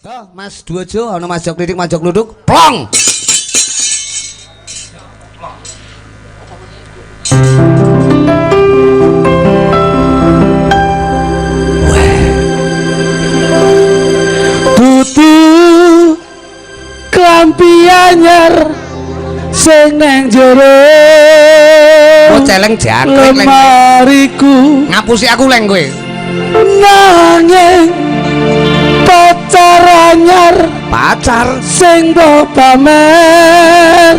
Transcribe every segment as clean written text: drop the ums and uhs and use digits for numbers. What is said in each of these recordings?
Toh, Mas Duojo ana majok lidik majok luduk, plong. Dudu klambi anyar sing nang jero Oh celeng jangkrik leng. Lemariku Ngapusi aku leng kowe. nanging pacar anyar Pacar sing mbok pamer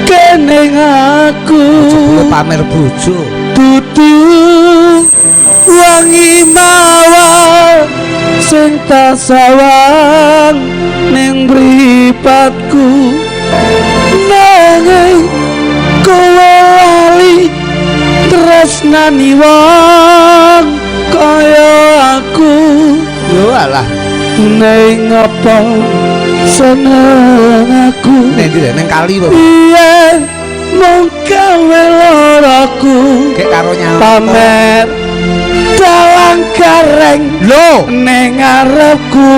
kening aku pamer bojo. dudu wangi mawar sing tak sawang ning mripatku nanging kowe lali tresnani wong kaya aku Yo alah, ning apa seneng aku nek ndi ning kali wae. yen mung gawe loroku Kek karo nyawa. pamer dalang gareng Lho, ning ngarepku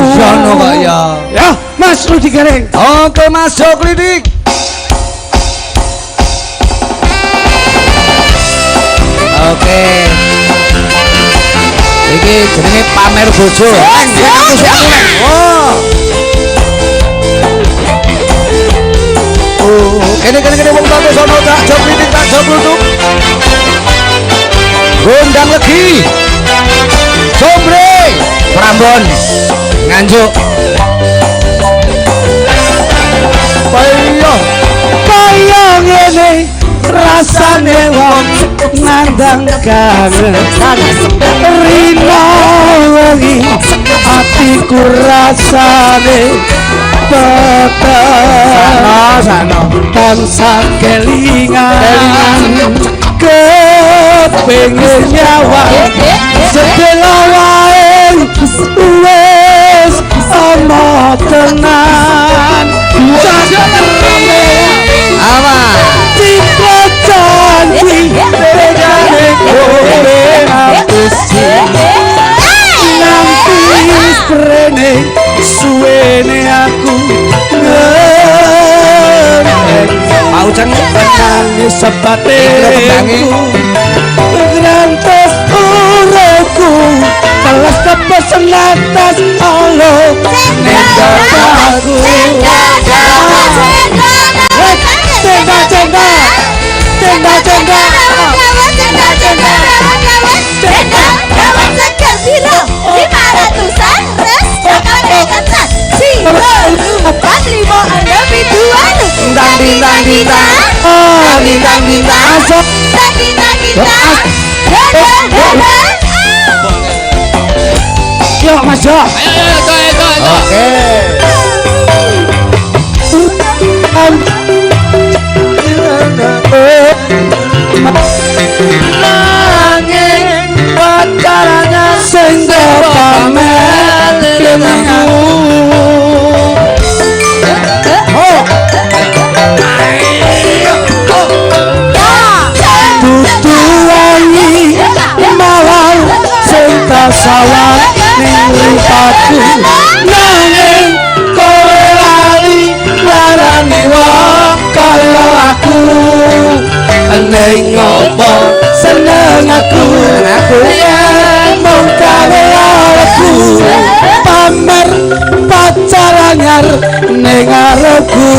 iso no kok ya. ya Mas Rudi Gareng Oke masuk lidik. Oke. Iki jenenge pamer bojo. Leng, ngapusi aku leng. Kene wong tua sono tak jog lidik tak jog luduk. Gondang legi. Sombre, Prambon, Nganjuk. kaya kaya ngene rasane wong nandang kangen rino wengi atiku rasane peteng tansah kelingan kepengin nyawa sedelo wae wis ana tenan Apa? Citra janji bedane kowe ngapusi nanti sprene suwene aku Mau ceng nangis sebateku grantes ureku telas kepesenatas alo nenggakaku Yuk Mas Jo. Oke. Nanging pacaranya sing pamer kening aku dudu wangi mawar sing tasawar ning mripatku nanging kowe lali larani wong kaya aku ning ngopo seneng aku yen mung gawe aku pamer pacar anyar ning ngarepku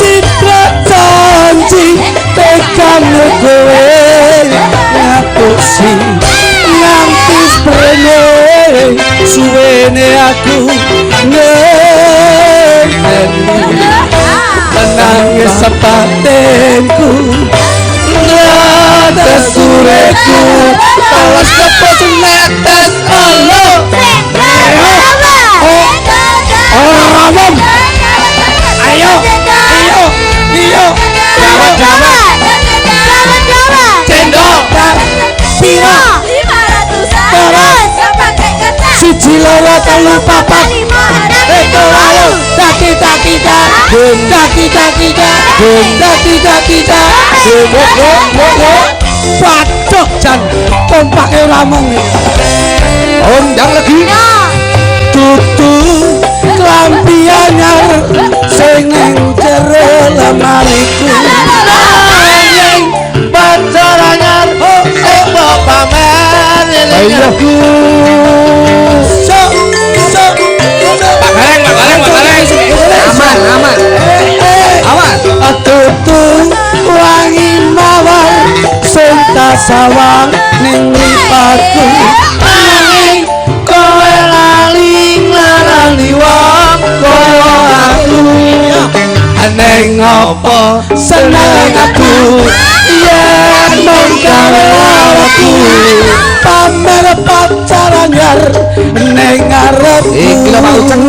citra janji tekan kowe ngapusi nganti sprene suwene aku menangis sepatenku netes sureku telas kepesenetes alo ngomong ayo jawab cendol piro siji loro telu papat Patok jan pompake ramong. Ondang lagi. Neng apa seneng aku yen mung gawe aku pamer pacar anyar ning ngarepku iki lho Pak Uceng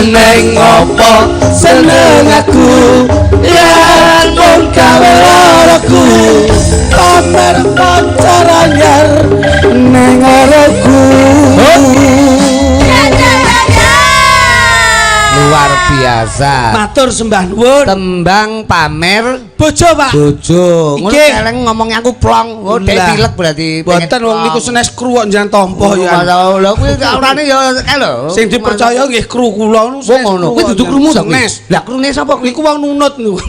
neng apa seneng aku yen mung gawe aku pamer pacar anyar ning ngarepku luar biasa matur sembah nuwun tembang pamer bojo Pak bojo ngono Iki. keleng ngomongnya aku plong oh dek Lah. pilek berarti boten wong niku senes kru kok njan tampa ya lha kuwi urane ya lho sing dipercaya nggih kru kula nu wong ngono kuwi dudu krumu ta kuwi senes lah krune sapa kuwi niku wong nunut niku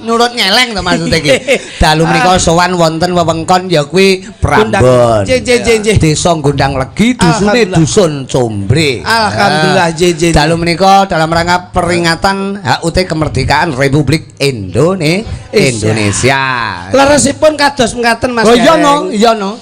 nunut nyeleng to maksud iki dalu menika sowan wonten wewengkon ya kuwi Prambon desa Gondang Legi dusune dusun Combre alhamdulillah jeje dalu menika dalam rangka peringatan HUT kemerdekaan Republik Indonesia. leresipun kados mekaten Mas Oh Gareng. iya no.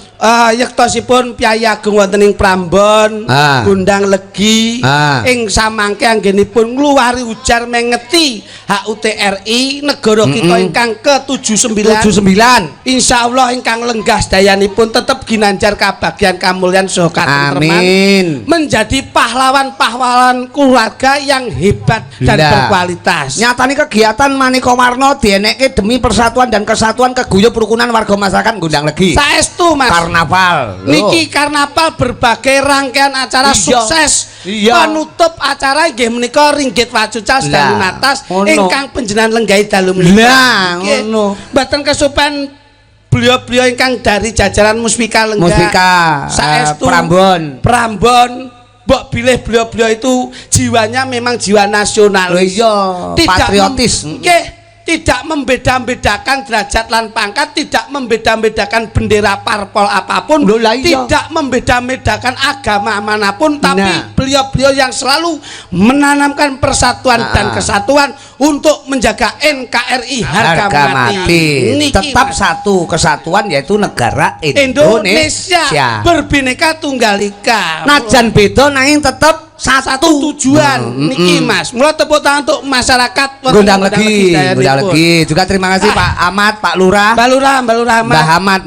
Yektosipun Piyai Agung wonten ing Prambon, Gondang Legi, ing samangke anggenipun ngluwari ujar mengeti HUT RI negara kita ingkang ke-79. Insyaallah ingkang lenggah dayanipun tetep ginanjar kabagyan kamulyan saha katentreman. Amin. Menjadi pahlawan-pahlawan keluarga yang hebat dan berkualitas. Nyatane kegiatan maneka warna dienekke demi persatuan dan kesatuan keguyub rukunan warga masyarakat Gondang Legi. Saestu Mas. Karnaval. Niki karnaval berbagai rangkaian acara sukses. Penutup acara inggih menika Ringgit Wacucal sedaya lunatas ingkang panjenengan lenggahi dalu menika. Lah ngono. Mboten kesupen beliau-beliau ingkang dari jajaran Musbika lenggah. Musbika Saestu Prambon. Mbok bilih beliau-beliau itu jiwanya memang jiwa nasionalis. Oh iya, patriotis. Tidak membeda-bedakan derajat lan pangkat, tidak membeda-bedakan bendera parpol apapun, tidak membeda-bedakan agama manapun, tapi beliau-beliau yang selalu menanamkan persatuan dan kesatuan untuk menjaga NKRI harga mati. Tetap satu kesatuan yaitu negara Indonesia berbineka tunggal ika. Najan beda nanging tetap satu tujuan niki Mas. Mula tepuk tangan untuk masyarakat Gondang Legi. Juga terima kasih Pak Ahmad, Pak Lurah. Mbah Ahmad.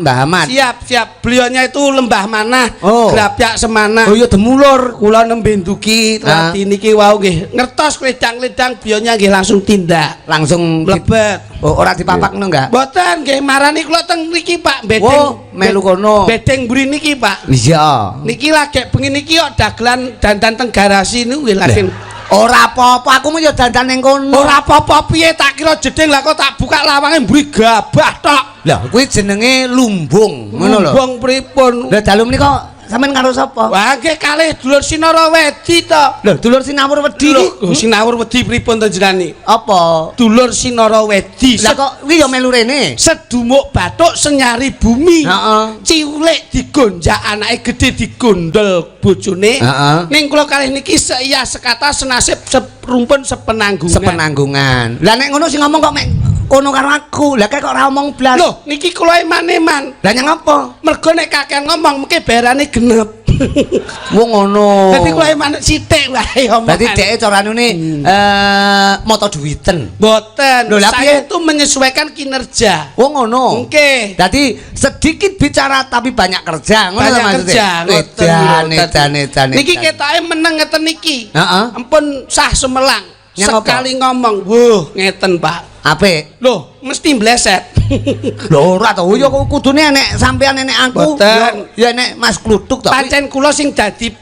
Siap. Beliaunya itu lembah mana? Grapyak semana. Oh iya demulur. Kula nembe nduki radi niki wau nggih. Ngertos kledang-kledang beliaunya nggih langsung tindak. Langsung mlebet. Oh, ora dipapakno enggak? Mboten nggih marani kula teng mriki Pak bedeng. Oh, melu kono. Bedeng mburi niki Pak. Iya. Niki lagi bengi niki kok dagelan dandan teng garasi niku nggih lagi. Ora apa-apa, aku mau yo dandan ning kono. Ora apa-apa piye tak kira jeding lah kok tak buka lawange mburi gabah tok. Lah kuwi jenenge lumbung, ngono lho. Lumbung pripun? Lah dalu menika sampean karo sapa? Wah nggih kalih dulur Sinara Wedi to. Lho dulur Sinawur Wedi iki. Sinawur Wedi pripun to jenengan? Apa? Dulur Sinara Wedi. Lah kok kuwi yo melu rene. Sedumuk bathuk senyari bumi. Heeh. Cilik digonjak anake gedhe digondol bojone. Ning kula kalih niki seiya sekata senasib serumpun sepenanggungan. Lah nek ngono sing ngomong kok mek kono karo aku. Lah kok ora omong blas. Loh, niki kula emaneman. Lah nyang apa? Mergo nek kakean ngomong mengke bayarane genep. Wong ngono. Dadi kula eman sithik wae omongan. Dadi dhek carane moto duwiten. Mboten. Lho lah saya itu menyesuaikan kinerja. Wong ngono. Nggih. Dadi sedikit bicara tapi banyak kerja. Ngono Banyak kerja. Edan. Niki ketoke meneng ngeten niki. Heeh. Ampun sah sumelang. Sekali ngomong, "Wuh, ngeten, Pak." Apik. Loh, mesti bleset. Lho ora to, ya kudune nek sampean nek aku. Ya nek Mas Kluthuk to. Pancen kula sing dadi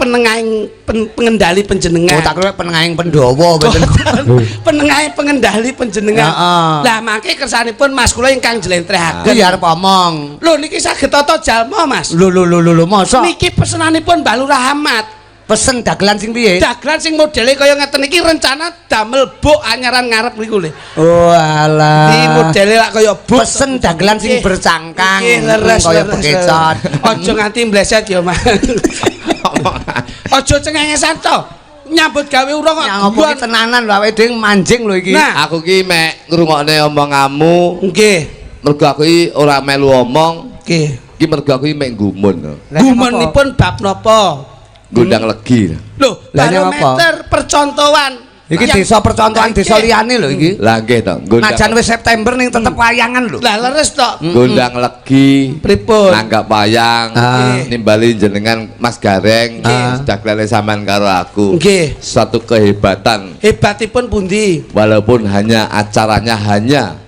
pengendali panjenengan. Oh, tak kira penengahing Pandhawa mboten. Penengahe pengendali panjenengan. Lah mangke kersanipun Mas kula ingkang jlentrehaken. Kuwi arep omong. Lho niki saged tata jalma, Mas. Lho mosok. Niki pesenanipun Mbah Lurah Ahmad. Pesen dagelan sing piye? Dagelan sing modele kaya ngeten iki rencana damel buk anyaran ngarep niku lho. Oh alah. Iki modele lak kaya buk. Pesen dagelan sing bercangkang kaya bekecot. Aja nganti mbleset ya, Mas. Aja cengengesan to. Nyambut gawe urung kok ngomong tenanan lho awake dhewe manjing lho iki. Aku ki mek ngrungokne omonganmu. Nggih. Mergo aku iki ora melu omong. Nggih. Iki mergo aku mek gumun. Gumunipun bab napa? Gondang Legi. Lho, barometer percontohan Iki desa percontohan desa liyane lho iki. Lah nggih to. Najan wis September ning tetep wayangan lho. Lah leres to. Gondang legi. Pripun? Nanggap wayang. Nimbali jenengan Mas Gareng. Sudah kelele sampean karo aku. Nggih. Suatu kehebatan. Hebatipun pundi? Walaupun acaranya hanya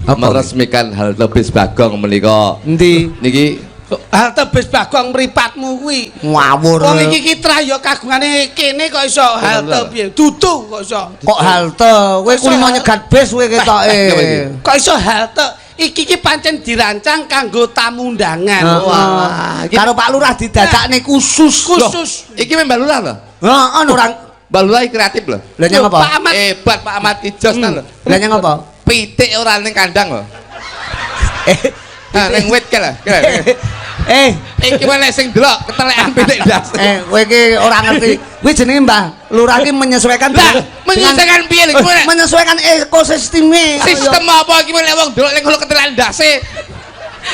meresmikan halte bis Bagong menika. Endi? Niki Halte bis Bagong mripatmu kuwi. Ngawur. Wong iki Kitra ya kagungane kene kok iso halte piye? Dudu kok iso. Kok halte? Kowe kulino nyegat bis kowe ketoke. Kok iso halte? Iki pancen dirancang kanggo tamu undangan. Wah, karo Pak Lurah didadakne khusus. iki Mbak Lurah lho. Heeh, orang Mbak Lurah kreatif lho. Lah nyang apa? Hebat Pak Ahmad Ijos ta lho. Lah nyang apa? Pitik ora ning kandang lho. Nah, ning wit ke lho. Iki meneh sing delok ketelekan pitik ndas. Kowe iki ora ngerti. Kuwi jenenge Mbah Lurah iki menyesuaikan menyesuaikan piye lho kowe? Menyesuaikan ekosisteme. Sistem apa iki meneh wong delok ning ketelekan ndase.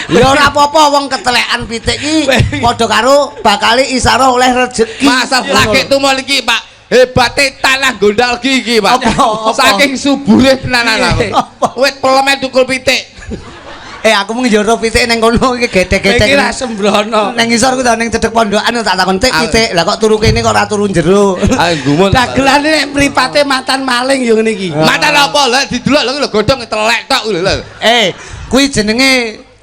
Ya ora apa-apa wong ketelekan pitik iki padha karo bakale isara oleh rezeki. Masal laki tumol iki, Pak. Hebate tanah Gondal iki, Pak. Saking subure tenanan aku. Wit pelemet tukul pitik. Aku mung njero pitik ning kono iki gedhe-gedhe. Iki ra sembrono. Ning isor ku ta ning cedhek pondokan tak takon pitik. Lah kok turu kene kok ora turu njero. Gumun. Dagelane nek mripate mantan maling ya ngene iki. Mantan apa? Lah didelok lho godhong telek tok lho. Kuwi jenenge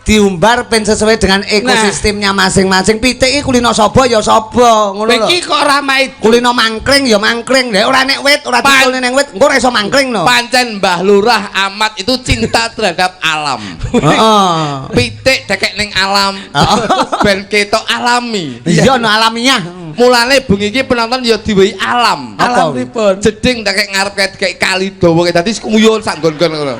diumbar ben sesuai dengan ekosistemnya masing-masing. Pitik iki kulino sapa ya sapa, ngono lho. Iki kok ramai kulino mangkring ya mangkring. Lah ora nek wit, ora dikulne ning wit, engko ora iso mangkring no. Pancen Mbah Lurah Ahmad itu cinta terhadap alam. Heeh. Pitik dekek ning alam. Ben ketok alami. Iya no alamiah. Mulane bengi iki penonton ya diwehi alam. Alam pripun? Jeding dekek ngarep kayak kali dawa dadi nguyuh sak nggon-nggon ngono.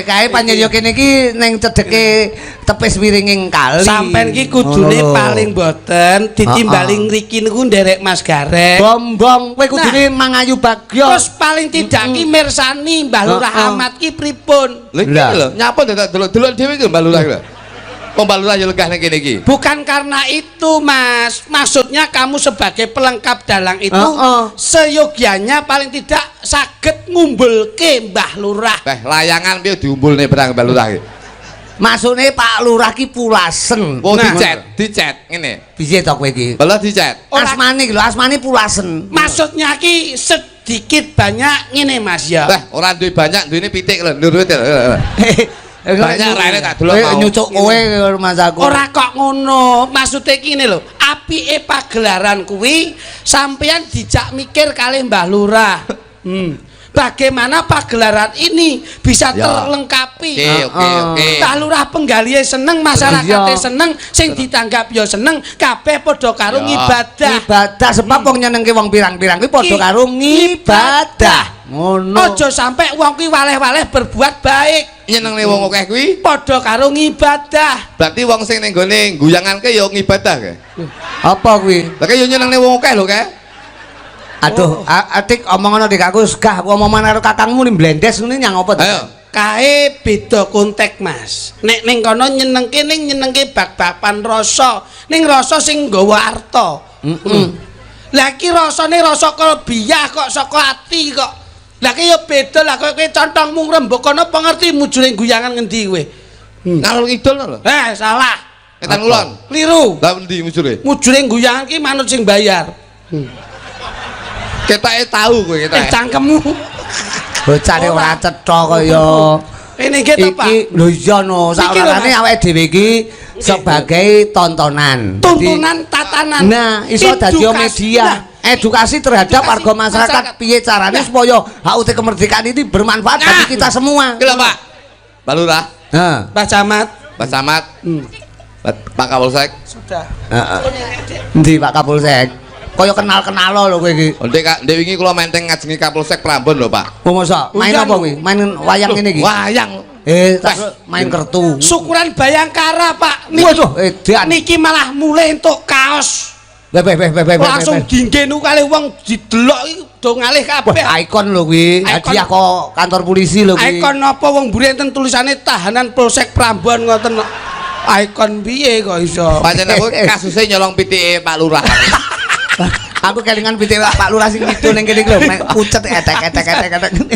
Kae panjen yo kene iki ning cedheke tepis wiringing kali. Sampeyan iki kudune paling boten ditimbali ngriki niku nderek Mas Gareng. Bombong, kowe kudune mangayu bagyo. Terus paling tidak ki mirsani Mbah Lurah Ahmad ki pripun? Lha iki lho, nyapa dadak delok-delok dhewe iki Mbah Lurah lho. Kok Mbah Lurah ya legah ning kene iki. Bukan karena itu, Mas. Maksudnya kamu sebagai pelengkap dalang itu seyogianya paling tidak saged ngumbulke Mbah Lurah. Layangan piye diumbulne barang Mbah Lurah iki? Maksudnya Pak Lurah ki pulasen. Oh, dicet ngene. Piye to kowe iki? Lha dicet. Asmane iki lho, asmane pulasen. Maksudnya ki sedikit banyak ngene, Mas ya. Ora duwe banyak, duwene pitik lho, nurut. Banyak raine tak delok mau. Nyucuk kowe Mas aku. Ora kok ngono. Maksude ki ngene lho, apike pagelaran kuwi sampeyan dijak mikir kalih Mbah Lurah. Bagaimana pagelaran ini bisa terlengkapi. Oke. Mbah Lurah penggalihe seneng, masyarakate seneng, sing ditanggap ya seneng, kabeh padha karo ngibadah. Ibadah sebab wong nyenengke wong pirang-pirang kuwi padha karo ngibadah. Ngono. Aja sampe wong kuwi waleh-waleh berbuat baik. Nyenengne wong akeh kuwi padha karo ngibadah. Berarti wong sing ning gone guyanganke ya ngibadah ke? Apa kuwi? Lah ya nyenengne wong akeh lho, Kak. Aduh, atik omongono dik aku gah omongan karo kakangmu ni blendes ngene nyang apa to? Ayo. Kae beda konteks, Mas. Nek ning kono nyenengke bab-baban rasa, ning rasa sing nggawa arta. Lah iki rasane rasa kelebiah kok saka ati kok. Lah ki ya beda lah kowe contongmu ngrembug kono apa ngerti mujure guyangan ngendi kowe? Ngalor ngidul lho. Salah. Etan kulon. Kliru. Lah endi mujure? Mujure guyangan ki manut sing bayar. Ketake tahu kowe ketake. Cangkemmu. Bocane ora cetha kaya. Ini gitu, Pak. Iki lho iya no, saurane awake dhewe iki sebagai tontonan. Tontonan tatanan. Nah, iso dadi media. Edukasi terhadap warga masyarakat piye carane supaya HUT kemerdekaan ini bermanfaat bagi kita semua. Iki lho, Pak. Mbah Lurah. Heeh. Pak Camat. Pak Camat. Pak Kapolsek. Sudah. Heeh. Endi Pak Kapolsek? Kaya kenal-kenal lho kowe iki. Ndek Kak, ndek wingi kula menteng ngajengi Kapolsek Prambon lho, Pak. Oh, masa main apa kuwi? Main wayang ngene iki? Wayang. Main kertu. Syukuran Bayangkara, Pak. Waduh, edan. Niki malah mulai entuk kaos. Langsung dinggenu kalih wong didelok iki do ngalih kabeh. Ikon lho kuwi. Hadiah kok kantor polisi lho kuwi. Ikon apa wong mburi enten tulisane tahanan Polsek Prambon ngoten. Ikon piye kok iso? Pancen aku kasuse nyolong pitike Pak Lurah. Aku kelingan pitik Pak Lurah sing itu ning kene lho, pucet etek.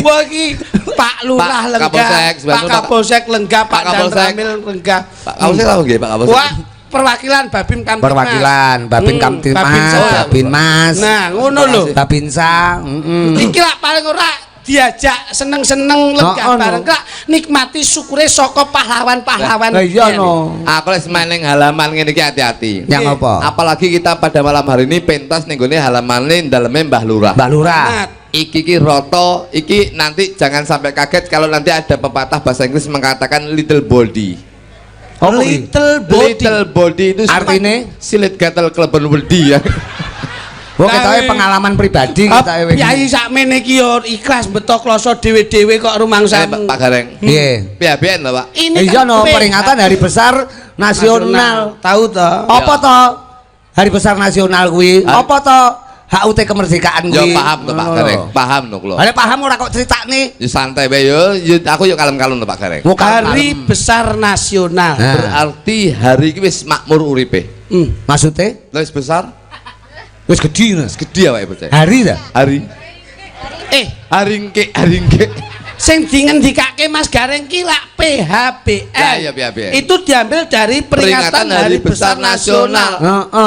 Wah iki Pak Lurah lenggah, Pak Kapolsek lenggah, Pak Danramil lenggah. Pak Kapolsek tahu nggih, Pak Kapolsek. Wah, perwakilan Babin Kamtibmas. Perwakilan Babin Kamtibmas, Babinmas. Nah, ngono lho. Babinsa, Iki lak paling ora diajak seneng-seneng lenggah bareng kak nikmati syukure saka pahlawan-pahlawan. Iya no. Aku les maning halaman ngene iki hati-hati. Yang apa? Apalagi kita pada malam hari ini pentas ning gone halamane daleme Mbah Lurah. Mbah Lurah. Iki roto, iki nanti jangan sampai kaget kalau nanti ada pepatah bahasa Inggris mengatakan little body. Oh, little body itu artinya silit gatel kleben wedi ya. Wong ketoke pengalaman pribadi kita iki. Kyai sakmene iki yo ikhlas beto kloso dhewe-dhewe kok rumangsamu. Pak Gareng. Nggih. PHBN lho, Pak. Iya no peringatan Hari Besar Nasional. Tahu to? Apa to? Hari Besar Nasional kuwi? Apa to? HUT kemerdekaan kuwi. Yo paham to Pak Gareng. Paham to kula. Lah paham ora kok critakne? Yo santai bae yo, aku yo kalem-kalem to Pak Gareng. Hari Besar Nasional. Berarti hari iki wis makmur uripe. Maksudnya? Wis besar? Wis gedhi no. Wis gedhi awake bocah. Hari ta? Hari. Hari engke. Sing dingendikake Mas Gareng ki lak PHBN. Ya PHBN. Itu diambil dari peringatan Hari Besar Nasional.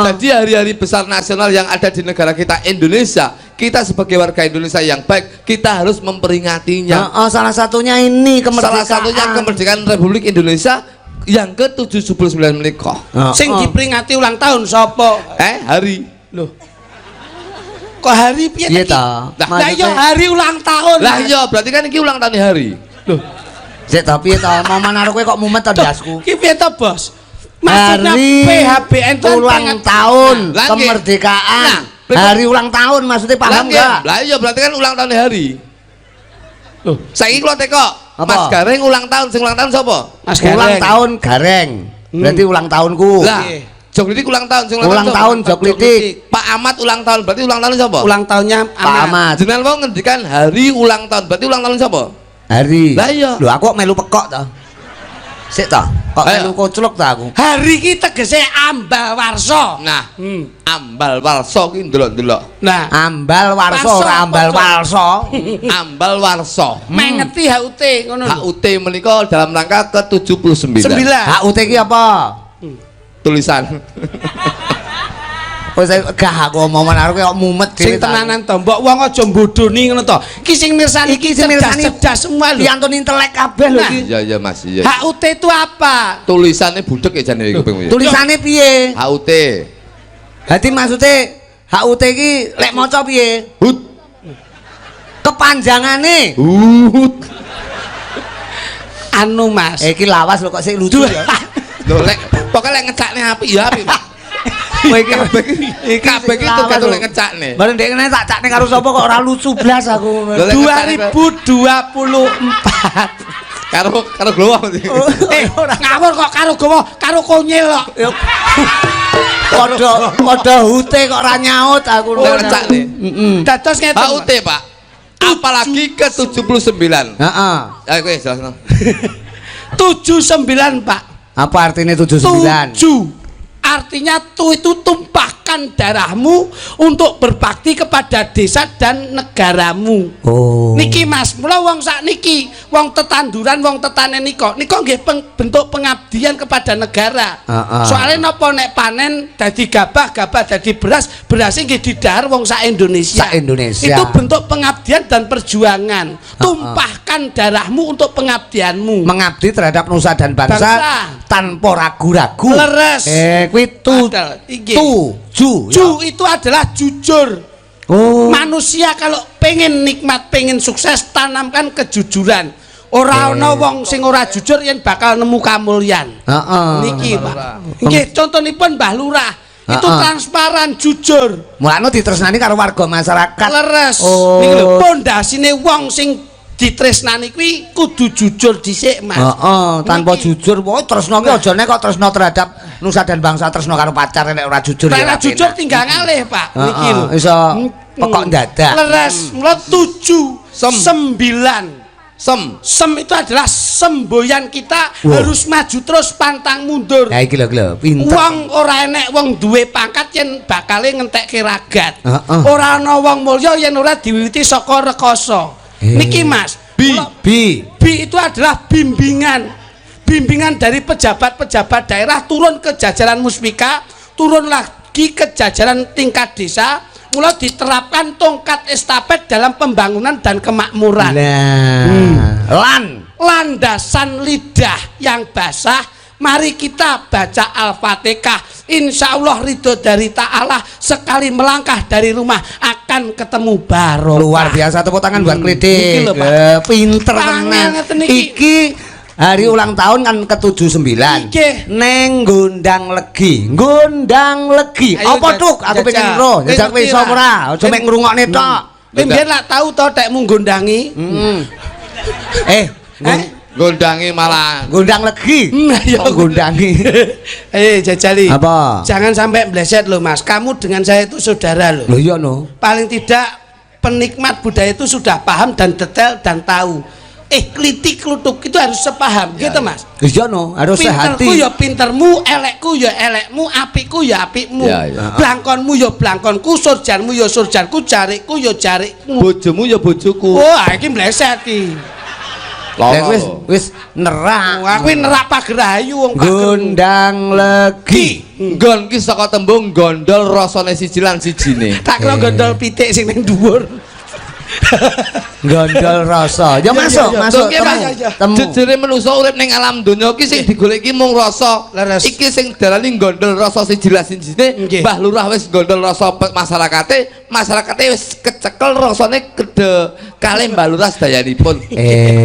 Jadi hari-hari besar nasional yang ada di negara kita Indonesia, kita sebagai warga Indonesia yang baik, kita harus memperingatinya. Salah satunya ini kemerdekaan. Salah satunya kemerdekaan Republik Indonesia yang ke-79 menika. Sing diperingati ulang tahun sapa? Hari. Loh. Kok hari piye Iya ta. Lah yo hari ulang tahun. Lah iya, berarti kan iki ulang tahun hari. Loh. Sik ta piye ta? Momen karo kowe kok mumet ta dasku. Ki piye ta, Bos? Maksudnya PHBN itu ulang tahun kemerdekaan. Hari ulang tahun maksudnya paham enggak? Lah iya berarti kan ulang tahun hari. Loh, saiki kula teko. Mas Gareng ulang tahun, sing ulang tahun sapa? Mas Gareng. Ulang tahun Gareng. Berarti ulang tahunku. Lah, Joklitik ulang tahun, sing ulang tahun Joklitik. Pak Ahmad ulang tahun, berarti ulang tahun sapa? Ulang tahunnya Pak Ahmad. Jenengan mau ngendikan hari ulang tahun, berarti ulang tahun sapa? Hari. Lah iya. Lho aku kok melu pekok ta? Sik ta? Kok melu koclok ta aku? Hari ki tegese ambal warsa. Nah, ambal warsa ki ndelok-ndelok. Nah, ambal warsa ora ambal warsa. Ambal warsa. Mengeti HUT ngono lho. HUT menika dalam rangka ke-79. HUT ki apa? Tulisan. Wis gah aku omongan karo kok mumet sing tenanan to, mbok wong aja mbodoni ngono to. Ki sing mirsani iki cerdas semua lho. Piantun intelek kabeh lho iki. Iya Mas, iya. HUT itu apa? Tulisannya budek ya jane iki kuping. Tulisane piye? HUT. Dadi maksude HUT iki lek maca piye? Hut. Kepanjangane. Anu Mas. Iki lawas lho kok sik lucu ya. Lho lek pokoke lek ngecakne apik ya apik. Kowe iki kabeh iki tugas lek ngecakne. Bareng ndek kene tak cakne karo sapa kok ora lucu blas aku. 2024. Karo glowo. Ngawur kok karo gowo, karo konyil kok. Padha hute kok ora nyaut aku ngecakne. Dados ngeten. HUT, Pak. Apalagi ke-79. Heeh. Ayo kowe jelasno. 79, Pak. Apa artinya 79? 7 artinya itu tumpahkan darahmu untuk berbakti kepada desa dan negaramu. Oh. Niki Mas, mula wong sak niki, wong tetanduran, wong tetane nika nggih bentuk pengabdian kepada negara. Soalnya napa nek panen dadi gabah dadi beras nggih didhahar wong sak Indonesia. Itu bentuk pengabdian dan perjuangan. Tumpahkan darahmu untuk pengabdianmu. Mengabdi terhadap nusa dan bangsa tanpa ragu-ragu. Leres. Kuwi itu adalah jujur. Manusia kalau pengen nikmat, pengen sukses, tanamkan kejujuran. Ora ana wong sing ora jujur yen bakal nemu kamulyan. Niki Pak. Nggih contonipun Mbah Lurah. Itu transparan, jujur. Mulane ditresnani karo warga masyarakat. Leres. Niki lho pondasine wong sing ditresnani kuwi kudu jujur dhisik Mas. Tanpa jujur tresno ki aja nek kok tresno terhadap nusa dan bangsa, tresno karo pacar nek ora jujur ya. Nek jujur tinggal ngalih Pak. Niki lho. Iso pekok dadak. Leres. Mula 7 9 Sem itu adalah semboyan kita harus maju terus pantang mundur. Ya iki lho pinter. Wong ora enek wong duwe pangkat yen bakale ngentekke ragat. Ora ana wong mulya yen ora diwiwiti saka rekoso. Niki Mas, bi itu adalah bimbingan dari pejabat-pejabat daerah turun ke jajaran muspika, turun lagi ke jajaran tingkat desa. Mulai diterapkan tongkat estafet dalam pembangunan dan kemakmuran. Landasan lidah yang basah. Mari kita baca Al-Fatihah. Insya Allah ridho dari Ta'ala. Sekali melangkah dari rumah akan ketemu barokah. Luar biasa, tepuk tangan buat Klidik. Pinter tenan. Iki hari ulang tahun kan ke-79. Neng Gondang Legi. Apa tuh? Aku pengen roh. Jajak wis ora. Aja mek ngrungokne tok. Biyen lak tau to tek mung gondangi. Gondangi malah Gondang Legi. Ya gondangi. Jajali. Apa? Jangan sampai bleset loh Mas. Kamu dengan saya itu saudara loh. Loh iya no. Paling tidak penikmat budaya itu sudah paham dan detail dan tahu. Klitik klutuk itu harus sepaham gitu Mas. Iya no, harus sehati. Pinterku ya pintermu, elekku ya elekmu, apikku ya apikmu. Blangkonmu ya blangkonku, surjanmu ya surjanku, jarikku ya jarikmu. Bojomu ya bojoku. Wah, iki mleset iki. Wis nerak. Aku nerak pagerayu wong Gondang Legi. Nggon ki saka tembung gondol rasane siji lan sijine. Tak kira gondol pitik sing ning dhuwur. Gondol rasa. Ya masuk. Temu. Jejere manusa urip ning alam donya iki sing digoleki mung rasa. Iki sing darani gondol rasa siji lan sijine. Mbah Lurah wis gondol rasa masyarakate wis kecekel rasane kedhe kalih Mbah Lurah sedayanipun.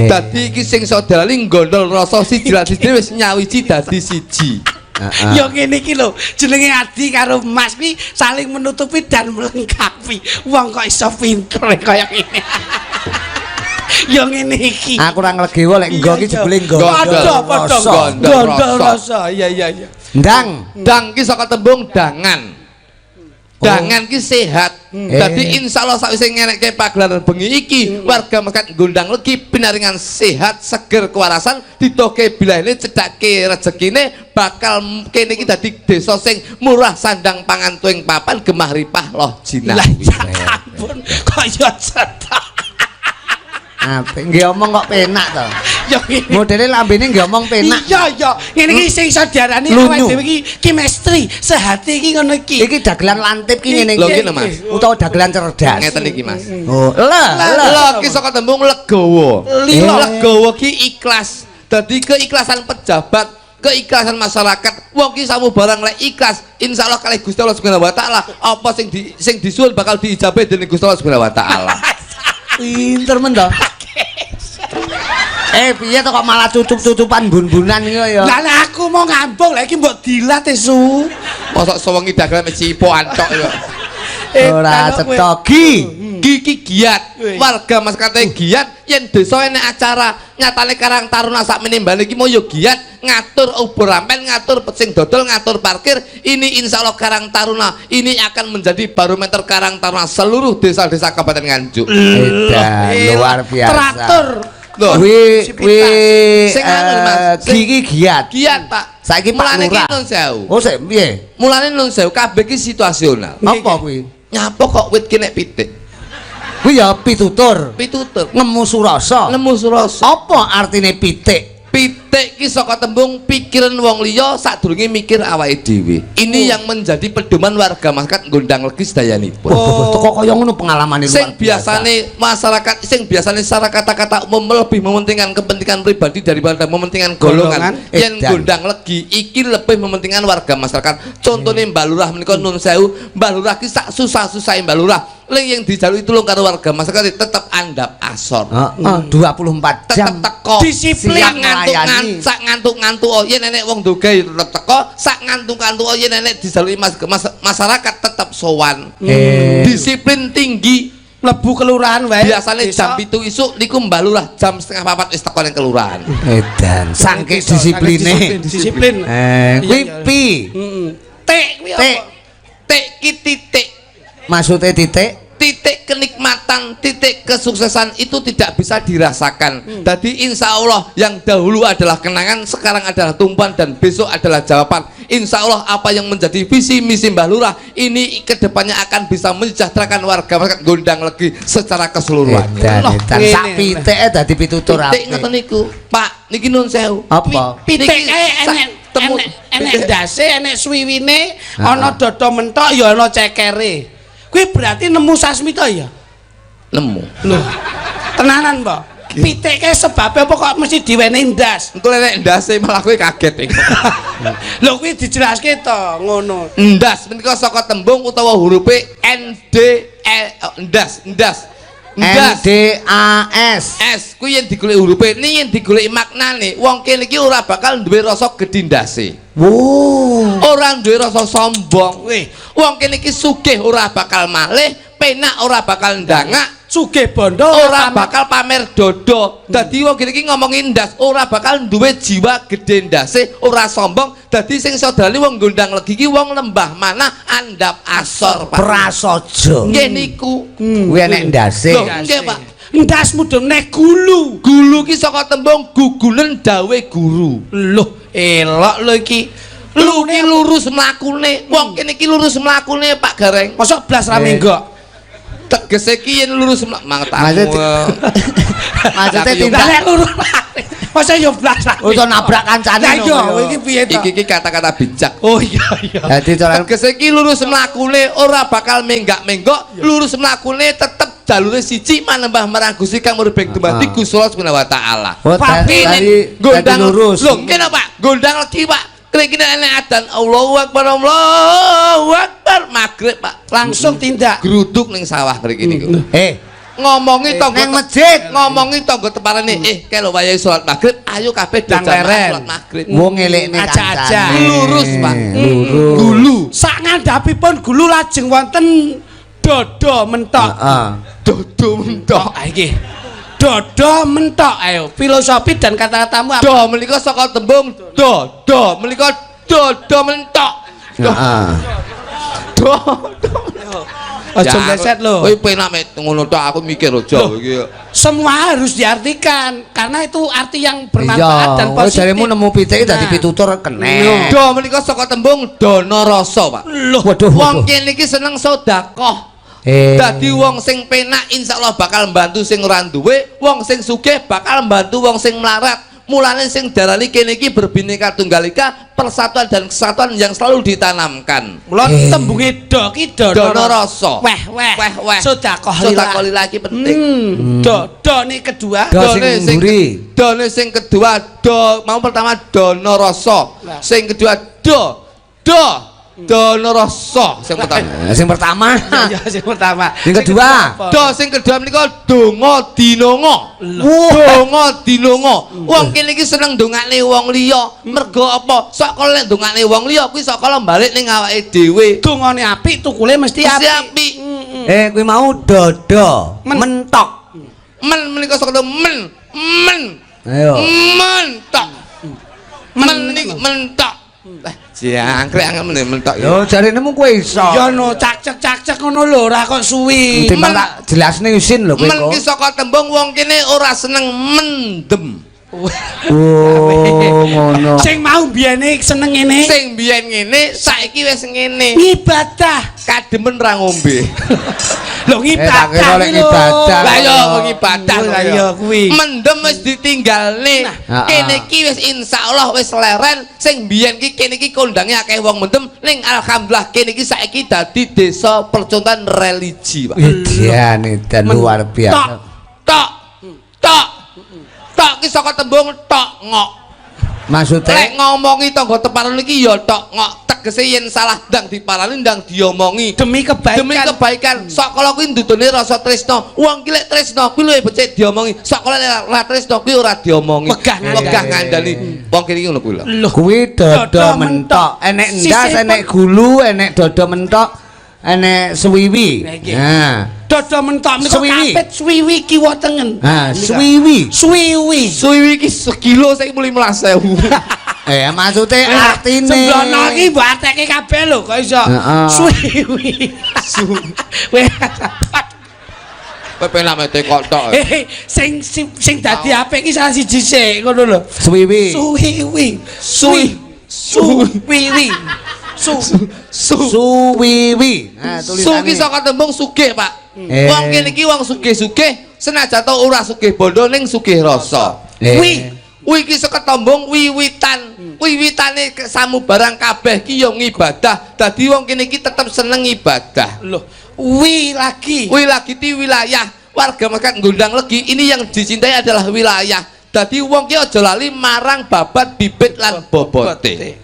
Dadi iki sing saudarani gondol rasa siji lan sijine wis nyawiji dadi siji. Yo ngene iki lho, jenenge Adi karo Mas kuwi saling menutupi dan melengkapi. Wong kok iso pinter kaya ngene. Yo ngene iki. Aku ora nglegewo lek nggo iki jebule gondol rasa. Iya. Ndang ki saka tembung dangan. Dangan ki sehat. Dadi insyaallah sakwise ngenekke pagelaran bengi iki warga masyarakat Gondang Legi pinaringan sehat, seger, kewarasan, ditoke bilahine cedhake rezekine bakal kene iki dadi desa sing murah sandang pangan tuwing papan gemah ripah loh jinah. Ampun, kaya cedak. Apik nggih omong kok penak to. Ya ngene. Modele lambene nggih omong penak. Iya. Ngene iki sing iso diarani awake dhewe iki chemistry, sehati iki ngono iki. Iki dagelan lantip ki ngene iki. Lho ngene Mas. Utawa dagelan cerdas. Ngeten iki Mas. Oh, lha ki saka tembung legowo. Legowo ki ikhlas. Dadi keikhlasan pejabat, keikhlasan masyarakat. Wong ki samu barang lek ikhlas, insyaallah kalih Gusti Allah Subhanahu wa taala, apa sing disuwun bakal diijabahi dening Gusti Allah Subhanahu wa taala. Pinter men to. Piye to kok malah tutup-tutupan bun-bunan iki ya. Lah aku mau ngambung lha iki mbok dilat su. Mosok sewengi dagelan cipo antok ya. Ora cetoki. Iki giat. Warga masyarakat giat yen desa enek acara nyatane Karang Taruna sak menimbang iki mau yo giat ngatur obor rampel, ngatur sing dodol, ngatur parkir. Ini insyaallah Karang Taruna ini akan menjadi barometer Karang Taruna seluruh desa-desa Kabupaten Nganjuk. Luar biasa. Teratur. Gigi giat. Giat, Pak. Saiki mulane ki nun sewu. Oh, sik piye? Mulane nun sewu kabeh ki situasional. Apa kuwi? Nyapa kok wit ki nek pitik. Kuwi ya pitutur. Ngemu surasa. Apa artine pitik? Pitik ki saka tembung pikiran wong liya sadurunge mikir awake dhewe. Ini yang menjadi pedoman warga masyarakat Gondang Legi sedayanipun. Kok kaya ngono pengalamane luar biasa. Sing biasane secara kata-kata umum lebih mementingkan kepentingan pribadi daripada mementingkan golongan. Yen Gondang Legi iki lebih mementingkan warga masyarakat. Contone Mbah Lurah menika nun sewu, Mbah Lurah ki sak susah-susahe Mbah Lurah. Leng yang dijalui tulung karo warga masyarakat tetap andap asor. 24 jam tetap teko. Disiplin sak ngantuk-ngantuk oh yen nenek wong doga tetep teko, sak ngantuk-ngantuk oh yen nenek dijalui masyarakat tetap sowan. Disiplin tinggi. Mlebu kelurahan wae. Biasane jam 7 isuk niku Mbah Lurah jam 3:30 wis teko ning kelurahan. Edan saking disipline. Disiplin. Kuwi pi. Tik kuwi apa? Tik ki titik. Maksudnya titik titik kenikmatan, titik kesuksesan itu tidak bisa dirasakan. Jadi insya Allah yang dahulu adalah kenangan, sekarang adalah tumpuan, dan besok adalah jawaban. Insya Allah apa yang menjadi visi misi Mbah Lurah ini kedepannya akan bisa mensejahterakan warga masyarakat Gondang Legi secara keseluruhan. Sak pitik dadi pitutur apik. Pitik ngoten niku, Pak. Niki nun sewu. Apa? Pitik enek ndase, enek swiwine, ana dodo mentok ya ana cekere. Kuwi berarti nemu Sasmita ya? Nemu. Lho. Tenanan, Mbak. Pitik kae sebabe apa kok mesti diwenehi ndas? Engko nek ndase malah kowe kaget iki. Lho kuwi dijelaske to, ngono. Ndas menika saka tembung utawa huruf ND ndas. NDAS. S kuwi yen digoleki hurufe, ni yen digoleki maknane, wong kene iki ora bakal duwe rasa gedhe ndase. Wow. Ora duwe rasa sombong. Wong kene iki sugih ora bakal malih, penak ora bakal ndangak, sugih bondo ora bakal pamer dodo. Dadi wong kene iki ngomongi ndas, ora bakal duwe jiwa gedhe ndase, ora sombong. Dadi sing saudarane wong Gondang Legi iki wong lembah manah andap asor, Pak. Prasaja. Nggih niku. Kuwi enek ndase. Nggih, Pak. ndas mudhun nek gulu. Gulu ki saka tembung gugulen dawe guru. Loh, elok lho iki. Lu ki lurus mlakune. Wong kene iki lurus mlakune Pak Gareng. Mosok blas ra menggok. Tegese ki yen lurus maksudnya tidak lurus. Masa yo blas ra. Utawa nabrak kancane. Lah iya, iki piye to? Iki kata-kata bijak. Oh iya iya. Dadi tegese ki lurus mlakune ora bakal menggak-menggok, lurus mlakune tetep jalure siji manembah marang Gusti Kang Murbeng dumadi Gusti Allah Subhanahu wa taala. Tapi gondang lurus. Lho, kene Pak, Gondang Legi Pak. Krikine enek adzan Allahu Akbar Allahu Akbar magrib Pak. Langsung tindak. Gruduk ning sawah mriki niku. Ngomongi tangga nang masjid, ngomongi tangga teparane kelo wayahe salat magrib, ayo kabeh jamaah salat magrib. Wong elekne aja-aja. Lurus Pak. Lurus. Gulu. Sak ngandhapipun gulu lajeng wonten dodo mentok. Dodo mentok. Iki. Dodo mentok ayo. Filosofi dan kata-katamu apa? Do menika saka tembung do menika dodo mentok. Heeh. Do. Aja mleset lho. Kowe penak ngono tok aku mikir aja iki. Semua harus diartikan karena itu arti yang bermanfaat dan positif. Jaremu nemu pitik dadi pitutur kene. Do menika saka tembung dana rasa, Pak. Waduh. Wong kene iki seneng sedekah. Dadi wong sing penak insyaallah bakal mbantu sing ora duwe, wong sing sugih bakal mbantu wong sing melarat. Mulane sing darani kene iki berbineka tunggal ika, persatuan dan kesatuan yang selalu ditanamkan. Mula tembunge do ki dana rasa. Weh. Sedekah lila iki penting. Do ni kedua, done sing kedua do mau pertama dana rasa. Sing kedua dana rasa sing pertama. Sing pertama. Ya sing pertama. Sing kedua. Sing kedua menika donga dinonga. Donga dinonga. Wong kene iki seneng ndongakne wong liya. Mergo apa? Sok kala nek ndongakne wong liya kuwi sok kala balik ning awake dhewe. Dongane apik tukule mesti apik. Kuwi mau dodo mentok. Men menika sok men. Ayo. Mentok. Mentok. Jangkrik angel mentok. Yo jarinemu kowe iso. Ya no cak-cak ngono lho ora kok suwi. Timbang tak jelasne isin lho kowe. Men ki saka tembung wong kene ora seneng mendem. Oh ngono. Sing mau biyene seneng ngene. Sing biyen ngene saiki wis ngene. Ibadah Kademen ra ngombe. Lho ibadah. Lah yo ibadah lah yo kuwi. Mendem wis ditinggalne. Kene iki wis insyaallah wis leren. Sing biyen ki kene iki kondange akeh wong mendem ning alhamdulillah kene iki saiki dadi desa percontohan religi, Pak. Idiane dan luar biasa. Tok ki saka tembung tok ngok. Maksudnya lek ngomongi tangga teparan iki ya tok ngok. Tegese yen salah ndang diparani ndang diomongi demi kebaikan. Sok kala kuwi ndudune rasa tresno. Wong ki lek tresno kuwi luwih becik diomongi. Sok kala lek ora tresno kuwi ora diomongi. Wegah ngandani. Wong kene iki ngono kuwi lho. Kuwi dodo mentok. Enek ndas, enek gulu, enek dodo mentok, enek suwiwi. Nah, dodo mentok menika kapit suwiwi kiwa tengen. Suwiwi ki sekilo saiki mulai 15.000. Maksudnya artine sembrono iki mbok arteke kabeh lho kok iso suwiwi. Kowe pengen lame tekok tok. Sing dadi apik iki salah siji sik ngono lho. Suwiwi. Suwiwi. Suwiwi. Nah, tulisane. Su ki saka tembung sugih, Pak. Wong kene iki wong sugih-sugih, senajan to ora sugih bondo ning sugih rasa. Wi iki saka tembung wiwitan. Wiwitane samubarang kabeh ki ya ngibadah. Dadi wong kene iki tetep seneng ibadah. Loh, wi lagi ti wilayah. Warga masyarakat Gondang Legi ini yang dicintai adalah wilayah. Dadi wong ki aja lali marang babat bibit lan bobote.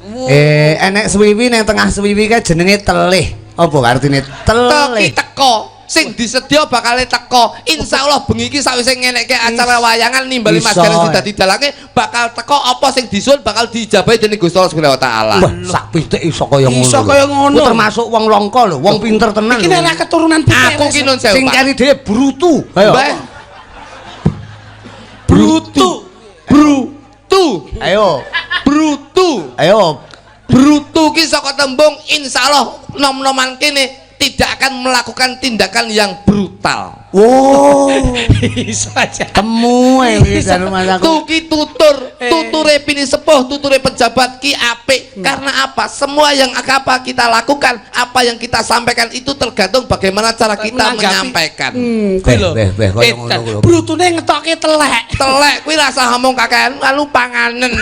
Enek suwiwi nang tengah suwiwi kae jenenge telih. Apa artine telih? Teko sing disedia bakal teko. Insyaallah bengi iki sawise ngenekke acara wayangan nimbali majalah sing dadi dalange bakal teko apa sing disuwun bakal diijabahi dening Gusti Allah Subhanahu wa taala. Sak pitik iso kaya ngono. Iso kaya ngono. Termasuk wong langka lho, wong pinter tenan. Iki nek keturunan pitik. Aku ki nun sewu. Sing cari dhewe brutu. Ayo. Brutu. Ayo. Brutu ki saka tembung insyaallah nom-noman kene tidak akan melakukan tindakan yang brutal. Wow. Iso aja. Temu wis Tuh ki tuture pini sepuh, tuture pejabat ki apik. Karena apa? Semua yang apa kita lakukan, apa yang kita sampaikan itu tergantung bagaimana cara kita menyampaikan. Brutune ngetokke telek. Telek kuwi rasa ngomong kakean lalu panganen.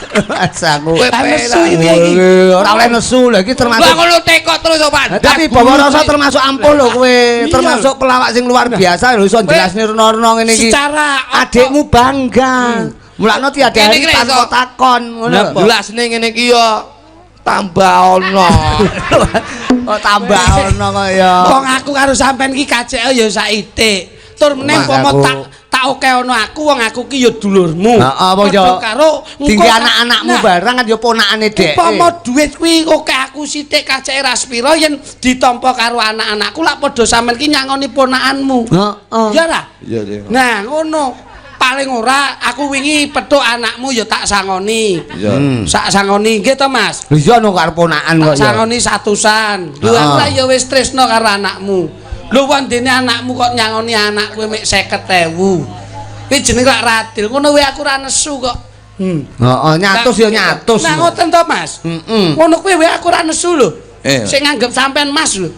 Asaku. Nesu iki. Ora oleh nesu lho iki termasuk. Lah ngono tekok terus Pak. Tapi bawa rasa termasuk ampuh lho kowe. Termasuk pelawak sing luar biasa lho iso jelasne rono-rono ngene iki. Secara adikmu bangga. Mulane tiap hari tanpa takon ngono. Jelasne ngene iki yo tambah ono. Oh tambah ono kaya. Wong aku karo sampean iki kaceke ya saitik. Tur meneh pomo tak oke ono aku wong aku ki ya dulurmu. Heeh, apa ya? Karo tinggi anak-anakmu barang kan ya ponakane dhek. Umpama dhuwit kuwi oke aku sithik kaceke ra sepira yen ditampa karo anak-anakku lak padha sampean ki nyangoni ponakanmu. Heeh. Ya ra? Iya. Nah, ngono. Paling ora aku wingi petuk anakmu ya tak sangoni. Iya. Sak sangoni nggih to, Mas? Lho iya no karo ponakan kok ya. Sangoni satusan. Lho aku ya wis tresno karo anakmu. Lho wandene anakmu kok nyangoni anak kowe mek 50.000. Kuwi jenenge lak radil. Ngono wae aku ora nesu kok. Heeh, nyatus ya nyatus. Nah ngoten to, Mas. Ngono kuwi wae aku ora nesu lho. Sing nganggep sampean Mas lho.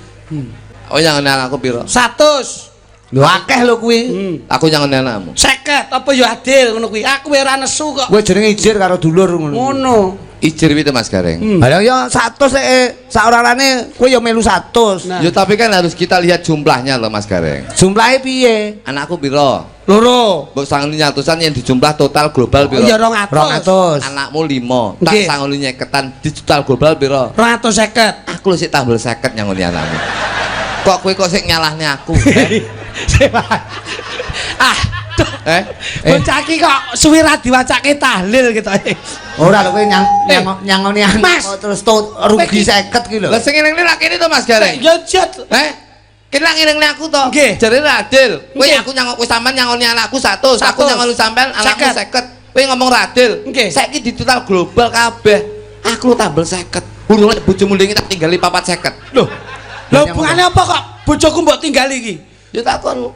Oh yang anakku piro? 100. Lho akeh lho kuwi. Aku yang anakmu. 50 apa ya adil ngono kuwi. Aku wae ora nesu kok. Kowe jenenge ijir karo dulur ngono. Ngono. Ijir itu Mas Gareng. Lah ya 100 sak orane kowe ya melu 100. Ya tapi kan harus kita lihat jumlahnya loh Mas Gareng. Jumlahe piye? Anakku piro? Loro. Mbok sangoni nyatusan yang dijumlah total global piro? Ya 200. Anakmu 5. Tak sangoni nyeketan di total global piro? 250. Aku sik tambel 50 nyangoni anakmu. Kok kowe kok sik nyalahne aku? Bocah iki kok suwi ra diwacake tahlil gitu. Ora lho kowe nyangoni anak terus rugi 50 ki lho. Lah sing ngene lak kene to Mas Gareng. Ya jot. Kene lak ngene aku to. Jare radil. Kowe aku nyangok kowe sampean nyangoni anakku 100, aku nyangoni sampean anakku 50. Kowe ngomong radil. Saiki di total global kabeh. Aku tambel 50. Urung lek bojomu ndenge tak tinggali 450. Lho. Lah hubungane apa kok bojoku mbok tinggali iki? Ya takon.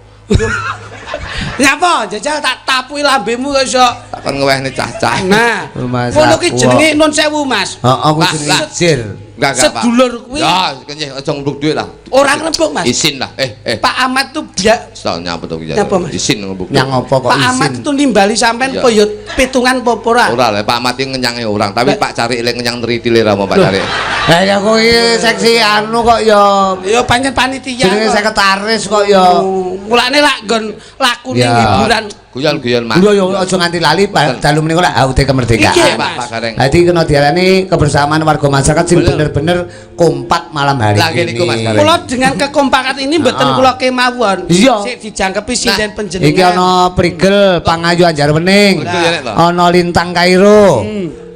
Nyapa jajal tak tapui lambemu kok iso. Takon ngewehne cah-cah. Nah. Ngono ki jenenge nun sewu, Mas. Heeh, kuwi jenenge ijir. Enggak, sedulur kuwi. Ya, kenyeh aja nglebuk dhuwit lah. Ora nglebuk, Mas. Isin lah. Pak Ahmad tuh biak. Soalnya apa to ki? Isin nglebuk. Nyang apa kok isin? Pak Ahmad tuh nimbali sampean koyo pitungan apa ora? Ora lah, Pak Ahmad iki ngenyange orang, tapi Pak Cari lek ngenyang tritile ra mau Pak Cari. Lah ya kowe seksi anu kok ya. Ya pancen panitia. Jenenge sekretaris kok ya. Mulane lak nggon lakune hiburan. Guyon-guyon Mas. Lho yo aja nganti lali dalu menika lak HUT kemerdekaan. Pak Gareng. Dadi kena diarani kebersamaan warga masyarakat sing bener-bener kompak malam hari ini. Kula dengan kekompakan ini mboten kula kemawon. Sik dijangkepi sinden panjenengan. Iki ana Prigel Pangayu Anjarwening. Ana Lintang Kairo.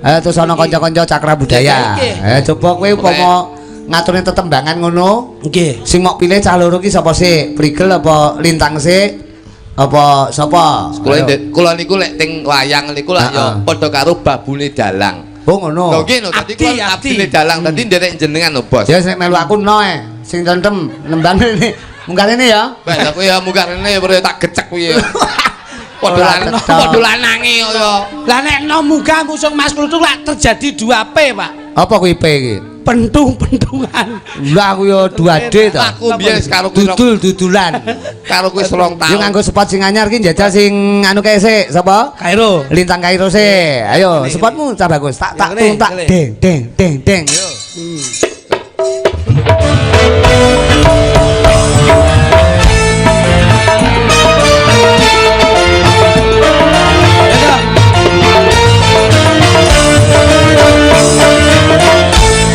Terus ana kanca-kanca Cakra Budaya. Coba kowe upama ngaturne tetembangan ngono. Nggih. Sing mok pilih cah loro ki sapa sih? Prigel apa Lintang sih? Apa sapa? Kula niku lek teng wayang niku lah ya padha karo babune dalang. Oh ngono. Lho nggih lho dadi kuwi abdine dalang dadi nderek jenengan lho Bos. Ya sing melu aku noe. Sing tentem nembang ini. Munggah ini ya. Wes aku ya munggah rene ya tak gecek kuwi ya. Padha lanange kaya. Lah nek no munggah musung Mas Kluthuk lak terjadi 2P, Pak. Apa kuwi P iki? Pentung-pentungan. Lah aku ya 2D to. Aku biyen karo kuwi dudulan. Karo kuwi 2 tahun. Yo nganggo spot sing anyar ki njajal sing anu kae sik, sapa? Kairo. Lintang Kairo sik. Ayo, spotmu cah bagus. Tak tuntak deng. Yo.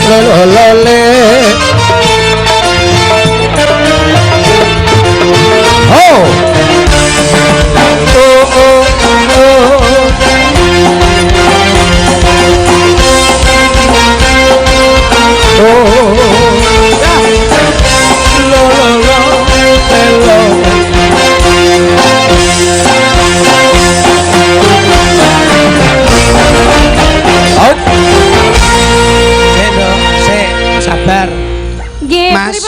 Lolole oh sabar. Nggih, Mas.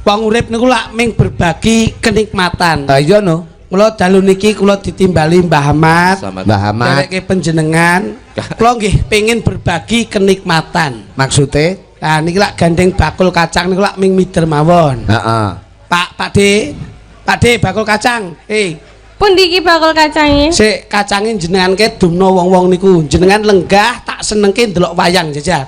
Wong urip niku lak ming berbagi kenikmatan. Ah iya no. Kula dalu niki kula ditimbali Mbah Ahmad. Mbah Ahmad. Dereke panjenengan. Kula nggih pengin berbagi kenikmatan. Maksude? Nah niki lak gandeng bakul kacang niku lak ming mider mawon. Heeh. Pak D bakul kacang. Pundi iki bakul kacange? Sik kacange jenengan ke dumno wong-wong niku. Jenengan lenggah tak senengke ndelok wayang jajal.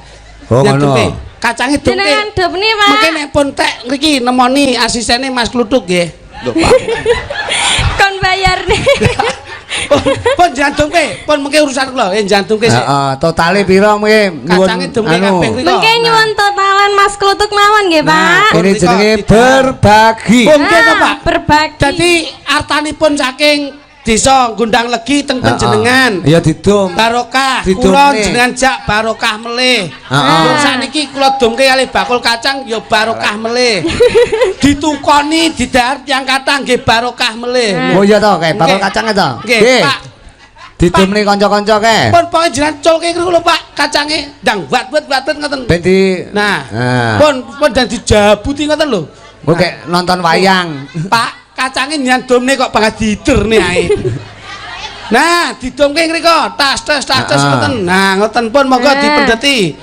Oh ngono. Kacange dumke. Jenengan dumne, Pak. Mungkin nek pun tek ngriki nemoni asistene Mas Kluthuk nggih. Lho Pak. Kon bayarne. Pun jantungke, pun mengke urusan kula, jantungke sik. Heeh, totale pira mengke Kacange dumke kabeh ngriko. Mengke nyuwun totalan Mas Kluthuk mawon nggih, Pak. Ini jenenge berbagi. Mungkin to, Pak. Berbagi. Dadi artanipun saking desa Gundang Legi teng panjenengan. Ya didum. Barokah. Didumne. Kula jenengan jak barokah melih. Terus saniki kula dumke kali bakul kacang ya barokah melih. Ditukoni didahar tiyang kathah nggih barokah melih. Oh iya to, kae bakul kacang to. Nggih, Pak. Didumne kanca-kanca kae. Pun pokoke jenengan culke niku lho Pak, kacange ndang wat-wat ngoten. Ben di Pun dan dijabuti ngoten lho. Kok kayak nonton wayang. Pak kacange nyan domne kok banget diderne ae. Nah, didumke ngriko, tas ngoten. Nah, ngoten pun monggo dipendheti.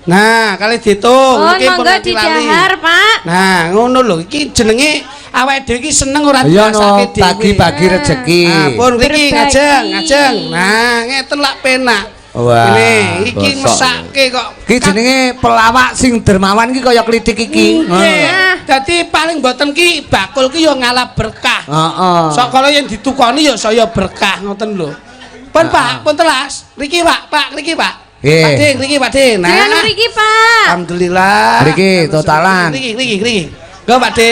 Nah, kali ditung iki pun didahar, Pak. Nah, ngono lho, iki jenenge awake dhewe iki seneng ora Iya dirasake dhewe. bagi-bagi rezeki. Nah, pun iki ngajeng. Nah, ngeten lak penak. Wah, ini iki mesake kok. Iki jenenge pelawak sing dermawan iki kaya klitik iki. Nggih. Dadi paling mboten ki bakul ki ya ngalah berkah. Heeh. Sok kala yen ditukoni ya saya berkah ngoten lho. Pun Pak, pun telas. Riki Pak, riki Pak. Pak riki Pak De. Nah. Jangan riki, Pak. Alhamdulillah. Riki totalan. Riki. Go Pak De.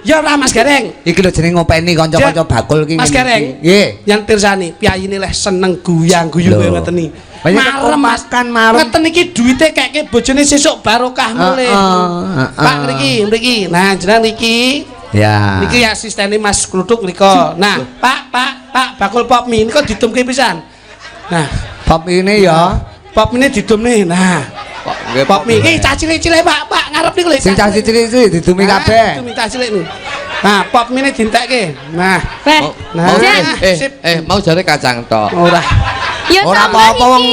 Ya ora Mas Gareng. Iki lho jenenge ngopeni kanca-kanca bakul ki. Mas Gareng. Nggih. Yang pirsani, piyayine leh seneng guyang-guyu kowe ngoten iki. Marem makan marem. Ngeten iki duwite keke bojone sesuk barokah mulih. Pak mriki. Nah, jenengan niki. Ya. Niki asistene Mas Kluthuk mriko. Nah, Pak, bakul pop mie niku didumke pisan. Nah, pop ini ya. Pop ini didumne. Nah, pop mie iki cah cilik-cilik Pak ngarep niku lho. Sing cah cilik iki didumi kabeh. Didumi cah cilik niku. Nah, pop mie dintekke. Nah, mau jare kacang tok. Ora. Ya ora apa-apa wong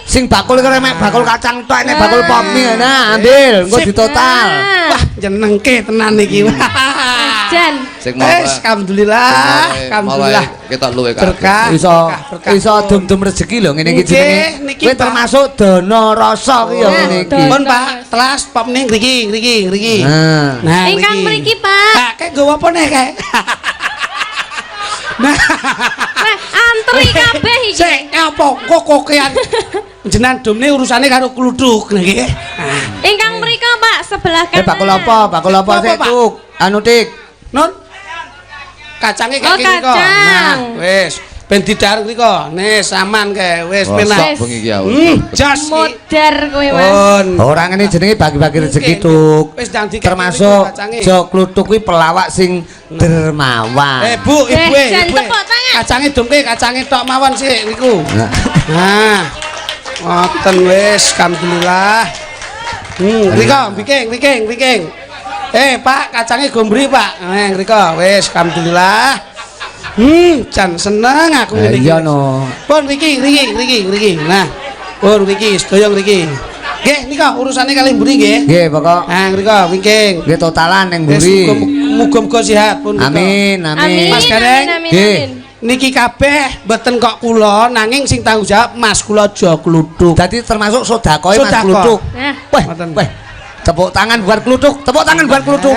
sing bakul kremek bakul kacang tok nek bakul pop mie nah ambil engko ditotal. Wah, jenengke tenan iki. Jan. Alhamdulillah. Ketok luwe berkah. Iso dum-dum rezeki lho ngene iki jenenge. Kowe termasuk dana rasa ki ya ngene iki. Pun Pak, telas pop ning ngriki. Nah, ingkang mriki, Pak. Pak, kek gowo apa nih kek? Nah, antri kabeh iki. Sik, apa kok kokean? Jenengan domne urusane karo Kluthuk nggih. Ingkang mrika, Pak, sebelah kanan. bakul apa sik Tuk? Anu Tik. Nun. Kacange kek iki kok. Nah, wis ben didar mriko. Nis aman kae, wis penak. Sok bengi iki ya. Jas modar kowe, Mas. Ora ngene jenenge bagi-bagi rezeki Tuk. Wis ndang dikek termasuk Jo Kluthuk kuwi pelawak sing dermawan. Bu, ibu. Kacange dumke, kacange tok mawon sik niku. Nah. Ngoten wis, alhamdulillah. Riking. Pak, kacangnya gombri, Pak. Rika, wis, alhamdulillah. Jan seneng aku ngene iki. Iya no. Pun Riki. Nah, pun Riki, sedoyong Riki. Nggih, nika urusane kalih mburi nggih. Nggih, pokok. Nah, Rika, wingking. Nggih totalan ning mburi. Muga-muga sehat pun. Amin. Mas Gareng. Amin. Niki kabeh mboten kok kula nanging sing tanggung jawab Mas kula aja kluthuk. Dadi termasuk sedakoe Mas Sedekah. Kluthuk. Nah. Weh. Tepuk tangan buat Kluthuk. Tepuk tangan buat Kluthuk.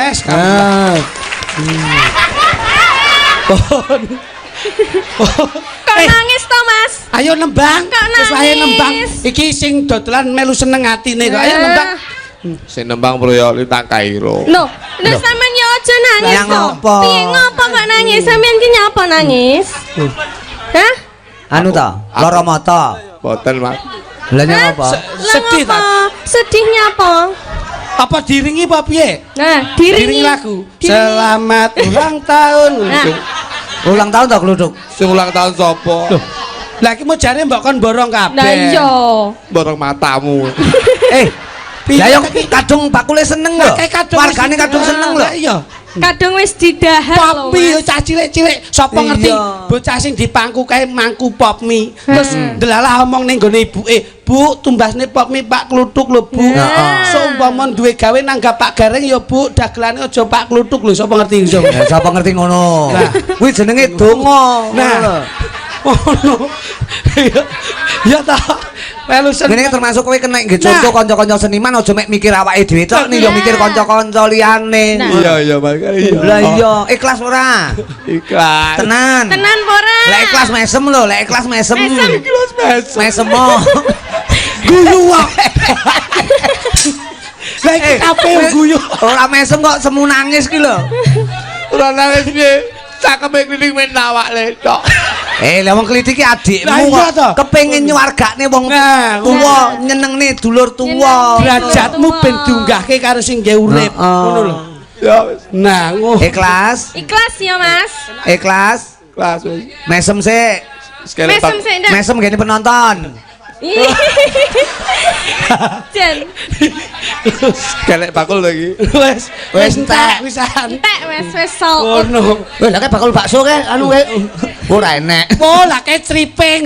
Kok nangis to, Mas? Ayo nembang. Kok Wis wae nangis? nembang. Iki sing dodolan melu seneng atine kok. Ayo nembang. Sing nembang Proyo Lita Kairo. Loh, sampean yo aja nangis Lah to. ngopo? Piye ngopo kok nangis? Sampean ki nyapa nangis? Hah? Anu ta, lara mata. Boten, Mas. Lah nyapa? Sedih ta? Sedihnya apa? Apa diringi apa piye? Nah, Diringi lagu. Selamat ulang tahun. Nah. Ulang tahun ta Kluthuk? Sing ulang tahun sapa? Lah iki mau jare mbok kon borong kabeh. Lah iya. Borong matamu. Lah yo kadung bakule seneng lho. Wargane kadung seneng lho. Iya. Kadung wis didahar lho. Popi yo cah cilik-cilik. Sapa ngerti bocah sing dipangku kae mangku pop mie. Terus delalah omong ning gone ibuke, "Bu, tumbasne pop mie Pak Kluthuk lho, Bu." Seumpama duwe gawe nanggap Pak Gareng ya, Bu, dagelane aja Pak Kluthuk lho. Sapa ngerti iso? Sapa ngerti ngono? Kuwi jenenge donga. Nah. Ono. Ya ta. Melu Ngene termasuk kowe kena nggih contoh kanca-kanca seniman aja mek mikir awake dhewe tok ning yo mikir kanca-kanca liyane. Iya, Mas. Iya. Lah iya, ikhlas ora? Ikhlas. Tenan. Tenan ora? Lek ikhlas mesem lho, lek ikhlas mesem. Ikhlas, Mas. Mesem. guyu wae. Lah iki kabeh guyu. Ora mesem kok semu nangis ki lho. Ora nangis piye? Cakeme klinik men awak le tok. Lah wong klitik ki adikmu Lah iya kok to. kepengin nyuwargane wong Nah, tuwa, nyenengne dulur tuwa. Derajatmu ben diunggahke karo sing nggih urip. Ngono lho. Ya wis. Nah, Ikhlas, Ikhlas ya, Mas. ikhlas. Kelas wis. Mesem sik. Sekali Mesem sik ndak. Mesem gene penonton. Jan. Kelek bakul lagi. Wis entek wisan. Entek wis sol. Ngono. Weh, lah bakul bakso ke anu ke. Ora enek. Oh, lah kae triping.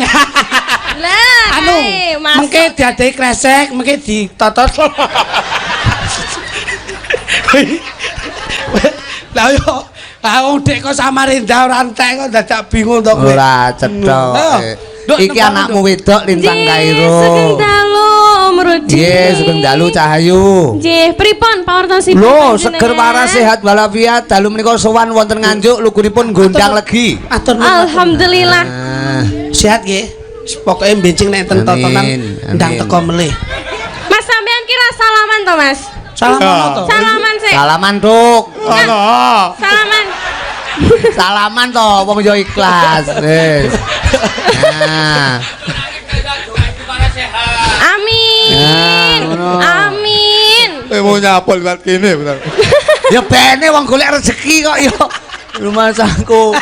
Lah, Anu, Mas. mengke diadai kresek, mengke ditotot. Lah yo, wong dek kok Samarinda ora entek kok dadak bingung to kowe. Ora cethok. Duk, Iki nembang, anakmu wedok Lintang Kairo. Sugeng dalu Om Rudi. Nggih, sugeng dalu Cahayu. Nggih, pripun pawartosipun? Lho, seger waras sehat walafiat dalu menika sowan wonten Nganjuk lugunipun Gondang Legi. Atur nuwun. Alhamdulillah. Sehat nggih. Pokoke benjing nek enten totonan ndang teko melih. Mas sampean kira salaman to, Mas? Salaman to. Salaman sik. Salaman, Duk. Salaman. Salaman to, wong yo ikhlas. Wis. Nah. Amin. Amin. Mau nyapol buat kene bener. Ya bene wong golek rezeki kok yo. Rumah saku.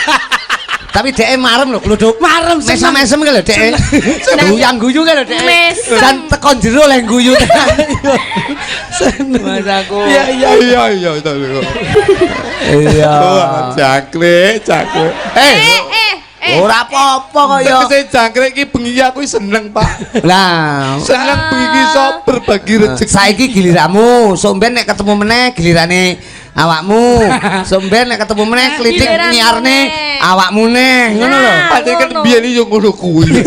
Tapi dhek marem lho, Kluthuk. Marem mesem-mesem ki lho dhek. Guyang guyu ki lho dhek. Mesem. Dan teko jero lek guyu tenan. Mas aku. Iya. Iya itu. Iya. Jangkrik. Ora apa-apa kok yo. Sing jangkrik iki bengi aku seneng, Pak. Lah, Seneng bengi iso berbagi rezeki. saiki giliranmu, somben nek ketemu meneh gilirane awakmu. Somben nek ketemu meneh klitik Giliran nyiarne meneh. awakmu neh, ngono lho. Padahal kan biyen yo ngono kuwi.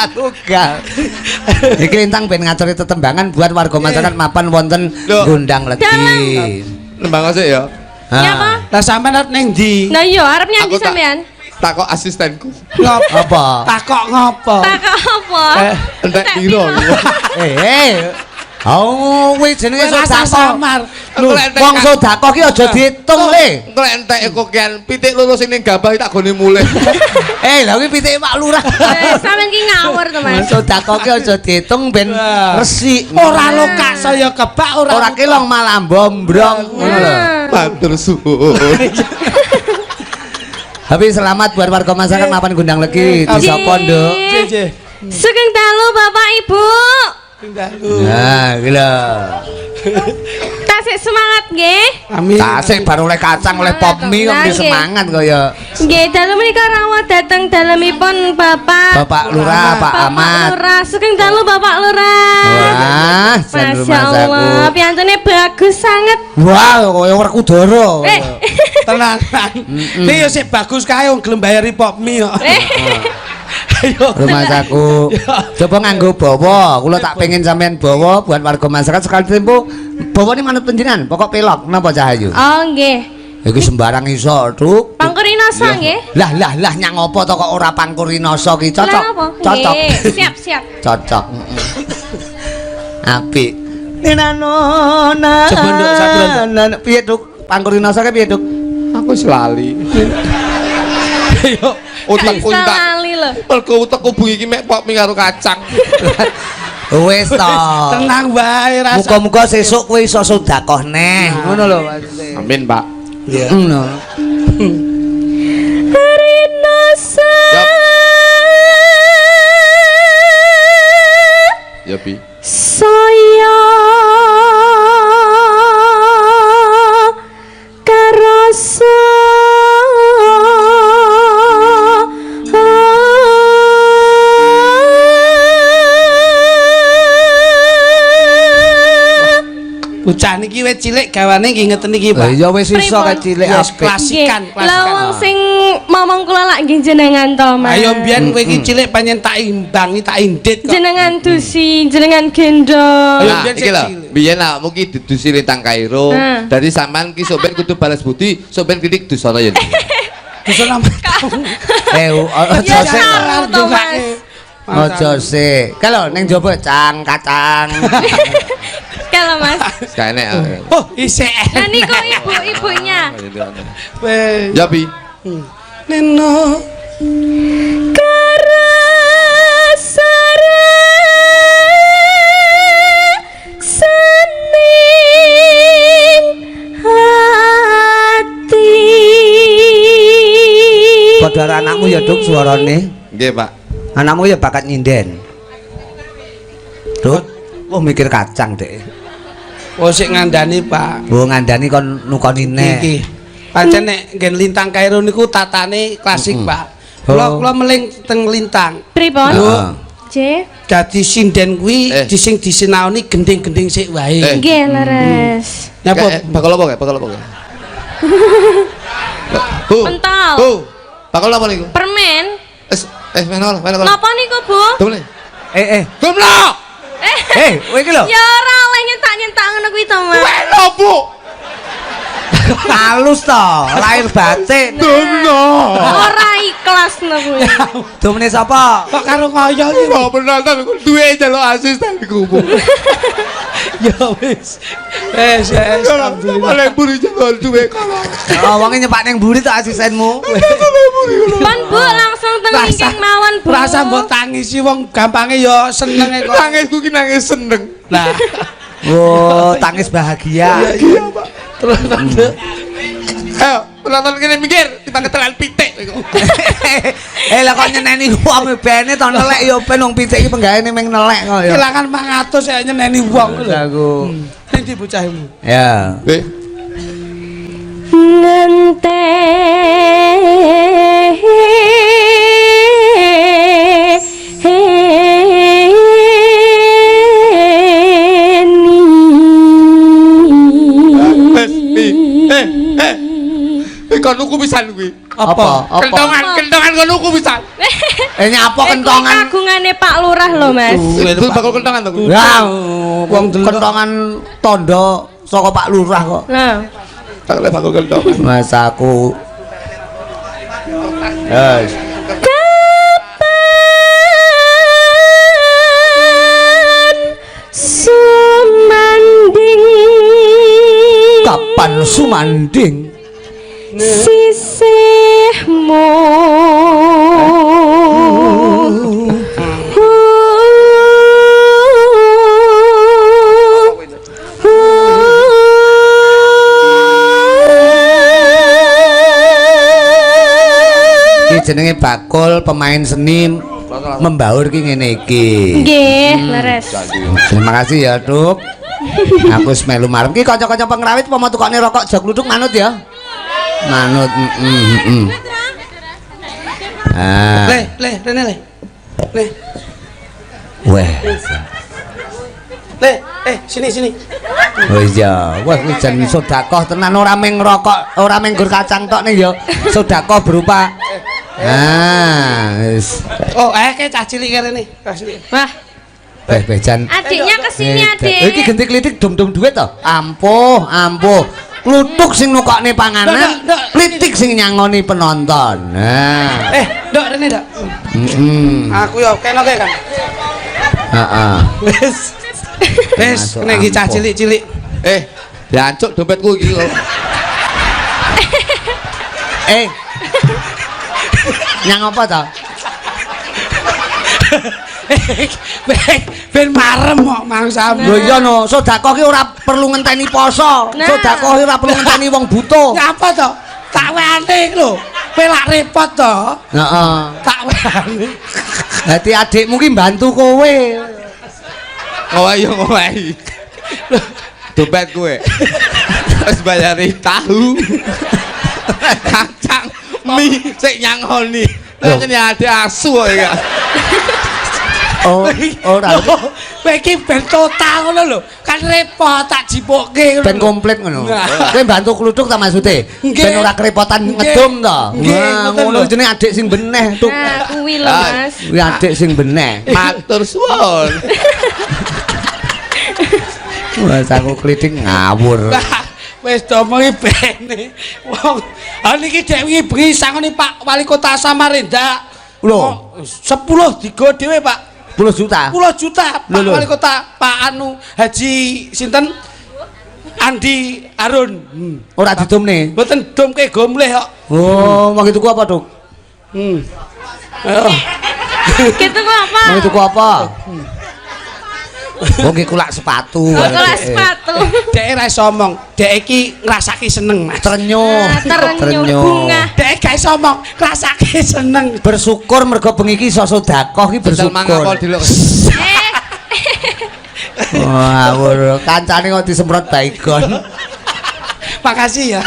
Aku gak. Iki Lintang ben ngaturi tetembangan buat warga masyarakat mapan wonten Loh. Gondang Legi. Nembang sik ya. Nyapa? Lah sampean arep ning ndi? Nah iya, arep nyanyi Aku tak- sampean. Takok asistenku. Apa? Takok ngopo? Tak apa? Entek piro gitu. Oh, kuwi jenenge Rasa sedekah. samar. Lho, wong sedekah ki aja diitung le. Engko entek kokian pitik loro sing ning gabah tak gone mulih. Lha kuwi pitike Pak Lurah. Sampean ki ngawur to, Mas. Sedekah ki aja diitung ben resik. Ora lokak saya kebak Ora kelong malah bombrong ngono lho. Matur suwun. Tapi selamat buat warga masyarakat mapan Gondang Legi di sapa, Nduk? Nggih. Sugeng dalu Bapak Ibu. Nah, gila. Tasik semangat nggih. Amin. Tasik baru oleh kacang oleh pop mie kok semangat kaya. Nggih, dalu menika rawuh dhateng dalemipun Bapak Lurah, Pak Ahmad. Bapak Lurah, sugeng dalu Bapak Lurah. Wah, Masya Allah, piantune bagus sangat. Wah, kaya Werkudara. Tenang. Nek yo sik bagus kae wong gelem bayari pop mie kok. Ayo. Rumah saku. Coba nganggo bawa. Kula tak pengen sampean bawa buat warga masyarakat sekali tempo. Bawa ini manut penjenengan, pokok pelok napa Cahayu? Oh nggih. Iki sembarang iso, Truk. Pangkurinoso nggih. Lah nyang apa to kok ora pangkurinoso ki cocok. Cocok. Siap. Cocok. Apik. Nenanona. Coba nduk saburan. Piye, Truk? Pangkurinoso ki piye, Truk? Aku selali. Ayo. Utek-utek. Lali lho. Mergo utekku bengi iki mek pop mie karo kacang. Wis to. Tenang wae rasa. Muga-muga sesuk kowe iso sedekah neh. Ngono lho maksudnya. Amin, Pak. Iya. Ngono. Rinosa. Ya, Bi. Saya karasa Bocah niki wis cilik gawane nggih ngeten iki, Pak. Ya wis iso ka cilik Yes, apik. klasikan. Lah wong sing momong kula lak nggih jenengan to, Mas. Ayo mbiyen kowe iki cilik panjen tak imbangi, tak indit kok. Jenengan dusi, jenengan gendong. Ayo, Nah, biyen iki sik lho, cilik. biyen awakmu ki didusi lintang Kairo. Dadi sampean ki soben kudu balas budi, soben kritik dusana ya. Bisa nama. Ojo Ya sik. tahu to, Mas. Ojo sik. Kalau ning jaba kacang. Kalau Mas. Sekane. Oh, isih. Nah niku ibu-ibunya. Weh. Ya, Bi. Neno. Karasara sening hati. Saudara anakmu ya Duk suarane. Nggih, Pak. Anakmu ya bakat nyinden. Duk, mikir kacang dek. Oh sik ngandani, Pak. Oh ngandani kon nukoni nek. Iki. Pancen nek nggen lintang Kairo niku tatane klasik, Pak. Kula meling teng lintang. Pripun? Heeh. J. Dadi sinden kuwi dising disinaoni gending-gending sik wae. Nggih, leres. Nyapa? Bakal apa, Bakal apa? Pentol. Bakal apa niku? Permen. Menol. Napa niku, Bu? Tunggu. Eh, Gumlo. Kowe iki lho. ya ora oleh nyentak-nyentak ngono kuwi to, Mas. Weno, Bu. Halus to, lahir batin. Gumlo. Ora ikhlas no kuwi. Dumene sapa? Kok karo kaya iki? Kok penonton duwe njaluk asistenku, Bu. Ya wis. Oleh buri njaluk duwe kono. Oh, wonge nyepak ning mburi to asistenmu. Pon Bu langsung teng ingkang mawon, Bu. Rasa mbok tangisi wong gampange ya senenge kok. Nangisku ki nangis seneng. Lah, Oh, tangis bahagia. Iya, Pak. Terus ayo, penonton kene mikir, kita ketelan pitik kok. Lah kok nyeneni wong bene to nelek ya ben wong pitik iki penggaweane meng nelek kok ya. kelangan 500 ya nyeneni wong lho. Aku. Ning ndi bocahmu? Ya. Kon nuku pisan kuwi. Apa? Kentongan kon nuku pisan. Nyapa kentongan. Kagungane Pak Lurah lho, Mas. Itu bakal kentongan to kuwi. Ya, wong kentongan tondo saka Pak Lurah kok. Nah, Tak lek bakal kentongan. Mas aku. Yes. Kapan sumanding sisihmu iki jenenge Bakul pemain seni membaur ki ngene iki. Nggih, leres. Terima kasih ya, Duk. Aku wis melu marem ki kanca-kanca pengrawit apa mau tukokne rokok jak kluthuk manut ya. Manut. Ah. Rene le. Le. Weh. Le, sini. Oh iya, wah iki jan sedekah tenan ora meng rokok, ora meng gur kacang tok ning ya. Sedekah berupa wis. Oh, ke cah cilik kene. Wah, Jan. adiknya kesini adik. Iki genti klitik dom-dom duit to. Ampuh. Kluthuk sing nukokne panganan, klitik sing nyangoni penonton. Nah. Nduk rene, Nduk. Aku yo kenoke kan. Heeh. Wis, nek iki cah cilik-cilik. Diancuk dompetku iki kok. Nyang apa to? Ben marem kok mangsamu. Lho iya no, sedekah ki ora perlu ngenteni poso. Sedekah ki ora perlu ngenteni wong butuh. Ngapa to? Tak wehane lho. Kowe lak repot to. Heeh. Tak wehane. Dadi adikmu ki mbantu kowe. Ngowahi. Dompet kowe. Wis bayari tahu. Kacang mie sik nyangoni. Lah jenenge ade asu kok ya. Ora. Kowe iki ben total ngono lho. Kan repot tak jipokke ngono. Ben komplit ngono. Kowe bantu kluthuk ta maksude? Ben ora kerepotan ngedum to. Nah, ngono jenenge adik sing beneh, Tuk. Nah, kuwi lho, Mas. Kuwi adik sing beneh. Matur suwun. Wes aku klitik ngawur. Wis domongi bene. Wong, niki dek wingi bengi sangone Pak Wali Kota Samarinda. Lho, 10 digo dhewe, Pak. 10 juta. 10 juta Pak Wali Kota Pak Haji sinten Andi Arun. Ora didomne. Mboten domke gomleh kok. Oh, wong itu ku apa, Duk? Gitu kok apa? Wong itu ku apa? Wong iki kulak sepatu. Kulak sepatu. Dek ora iso omong. Dek iki ngrasake seneng, Mas. Trenyuh. Bunga. Dek gak iso omong, ngrasake seneng. Bersyukur mergo bengi iki iso sedekah iki bersyukur. Wah, kancane kok disemprot baygon. Makasih ya.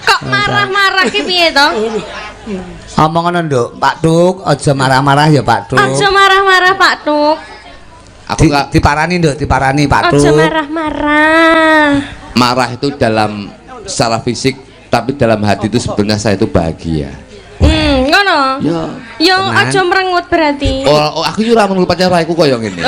Kok marah-marah ki piye to? Omongan Nduk, Pak Duk, aja marah-marah ya Pak Duk. Aja marah-marah Pak Duk. Aku enggak diparani Nduk, diparani Pak Duk. Aja marah-marah. Marah itu dalam secara fisik, tapi dalam hati itu sebenarnya saya itu bahagia. Ngono. Yo aja merengut berarti. Oh, aku yo ora menurut pacar raiku koyo ngene.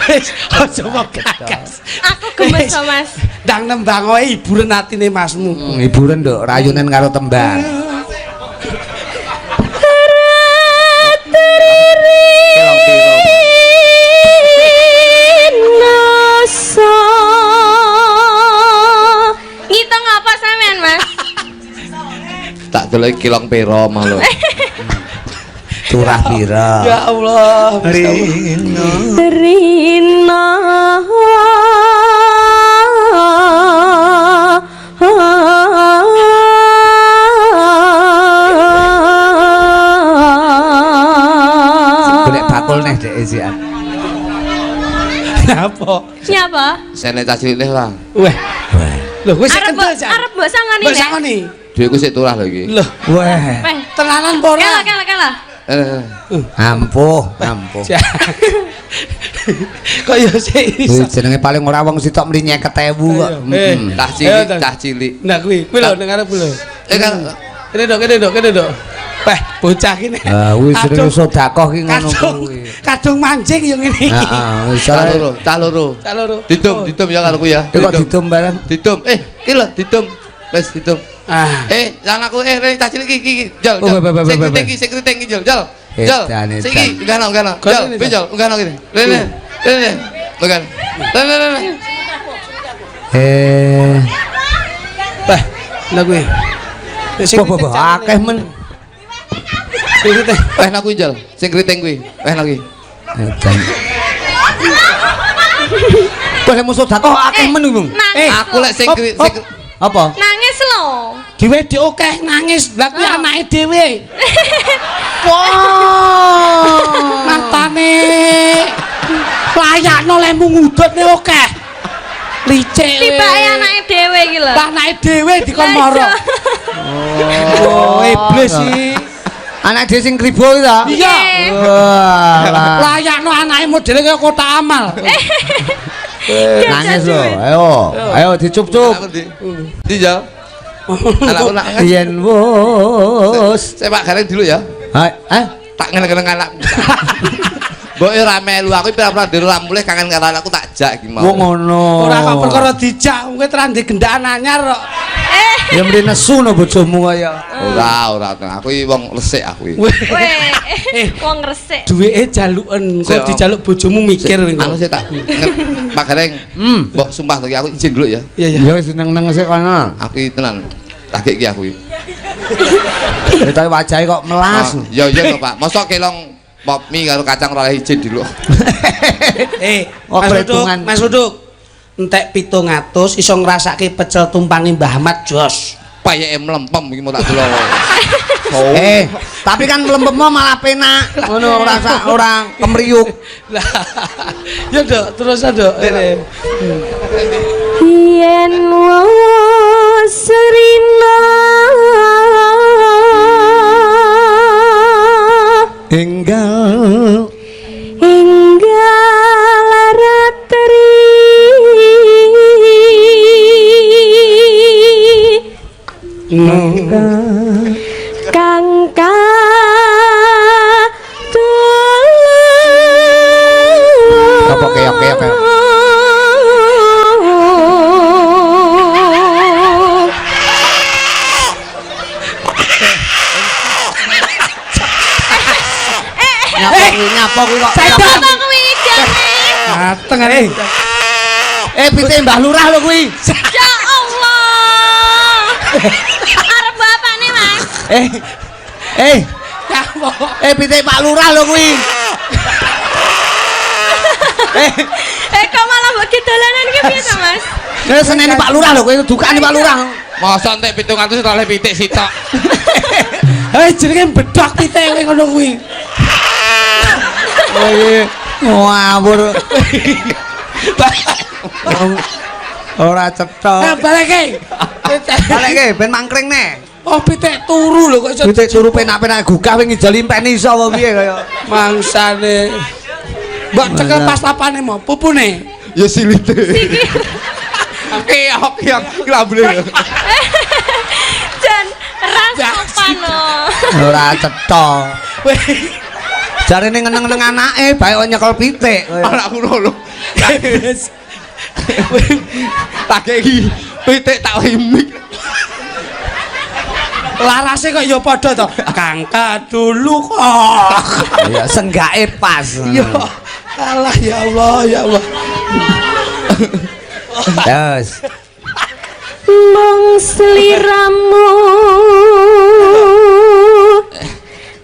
Wis aja mok gagas. Aku gemes kok, Mas. Ndang nembang wae hiburan atine Masmu. Hiburan Nduk, rayunan karo tembang. Ngitung apa sampean, Mas? Tak delok kilong piro malu. Curah pira. Ya Allah. Rina. Golek bakul neh dek isian. Apa? Siapa? Sene cacil lah. Weh. Lho, wis kendel jan. Arep mbok sangoni. Mbok sangoni. Dhuwitku sik turah lho iki. Lho, Weh. tenanan apa ora? Kala. Ampuh. Kok yo sik iso. Kuwi jenenge paling ora wong sitok mli 50.000 kok. Cah cilik. Nah kuwi lho ning arep lho. Kan Kene dok. Bocah ki nek. Ah, wis jenenge sedekah ki ngono kuwi. Kadung mancing yo ngene iki. Heeh, wis cah loro. Didum ya karo ku ya. kok didum bareng. Didum. Ki lho didum. Wis didum. Anakku cah cilik iki. Jol. Sing kriting iki Jol. Jol. Siki enggak ono. Jol, pinjol, enggak ono kene. Rene. Bukan. Rene. Lah kuwi. Akeh men. Nak kuwi Jol. Sing kriting kuwi. Nak kuwi. Kok musuh sedekah akeh men, Bung. Aku lek sing apa? Nangis lho. Dhewe diokeh nangis, lha kuwi anake dhewe. Matane layakno lemu ngudutne akeh. Licik. Tibake anake dhewe iki lho. Lah anake dhewe dikon mara. Oh, iblis iki. Anak dhewe sing kribo iki ta? Iya. Wah. Layakno anake modele kaya kota amal. Nangis lho. Ayo dicup-cup. Ndi ya? Anakku nak. Yen wis. Saya Pak Gareng dulu ya. Tak ngeleng-ngeleng anakku. Mbok ora melu aku pira-pira ndero ra mulih kangen karo anakku tak jak iki mau. Wong ngono. Ora kok perkara dijak, kowe terande gendakan anyar kok. Ya mrene nesu no bojomu kaya. Ora, aku iki wong resik aku iki. Wong resik. Duweke jaluken, kok dijaluk bojomu mikir Aku kok. sih tak Pak Gareng. Mbok sumpah to aku izin dulu ya. Iya. Ya wis neng-neng sik kono. Aku iki tenan. Tak iki aku iki. Tapi wajahe kok melas. Ya to Pak. Mosok kelong pop mie karo kacang ora izin dulu. Mas Uduk. Entek 700 iso ngrasake pecel tumpane Mbah Ahmad jos. Payeke mlempem iki mau tak delok. Tapi kan mlempem malah penak. Ngono ora kemriuk. Lah. Ya Dok, terus Dok. Yen wis rina enggal ratri kang apa keok nyapa kuwi kok apa kuwi jane Mateng arek. pite Mbah Lurah lho kuwi. ya Allah arep bapakne Mas Pite Pak Lurah lho kuwi. kok malah mbok dolanan iki piye to Mas Seneni Pak Lurah lho kuwi dukane Pak Lurah. Mosok entek 700 oleh pitik sitok. Jenenge bedhok pitik ngono kuwi. Ngawur. Ora cetha. Baleke. Baleke ben mangkring ne. Oh pitik turu lho kok iso. Pitik turu penak-penak gugah wing ngijol impeni iso apa piye kaya. Mangsane. Mbok cekel pas lapane mo, pupune. Ya silite. Keok klambune. Jan rasopano. Ora cetha. Jarene ngeneng-ngeneng anake bae kok nyekel pitik. Anakku ngono. Tak iki pitik tak wimik. Larase kok ya padha to. Kangka dulu kok. Ya senggake pas. Ya Allah ya Allah ya Allah. Terus Mong sliramu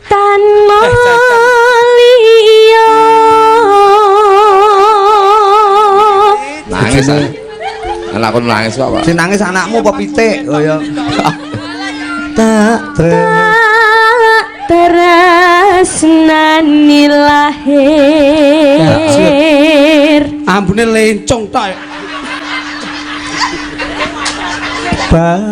tanpa liya Nangis. Anakku nangis kok, Pak. sing nangis anakmu apa pitik kaya. Tak tresnani lahir Ambune lencong tok. Nah,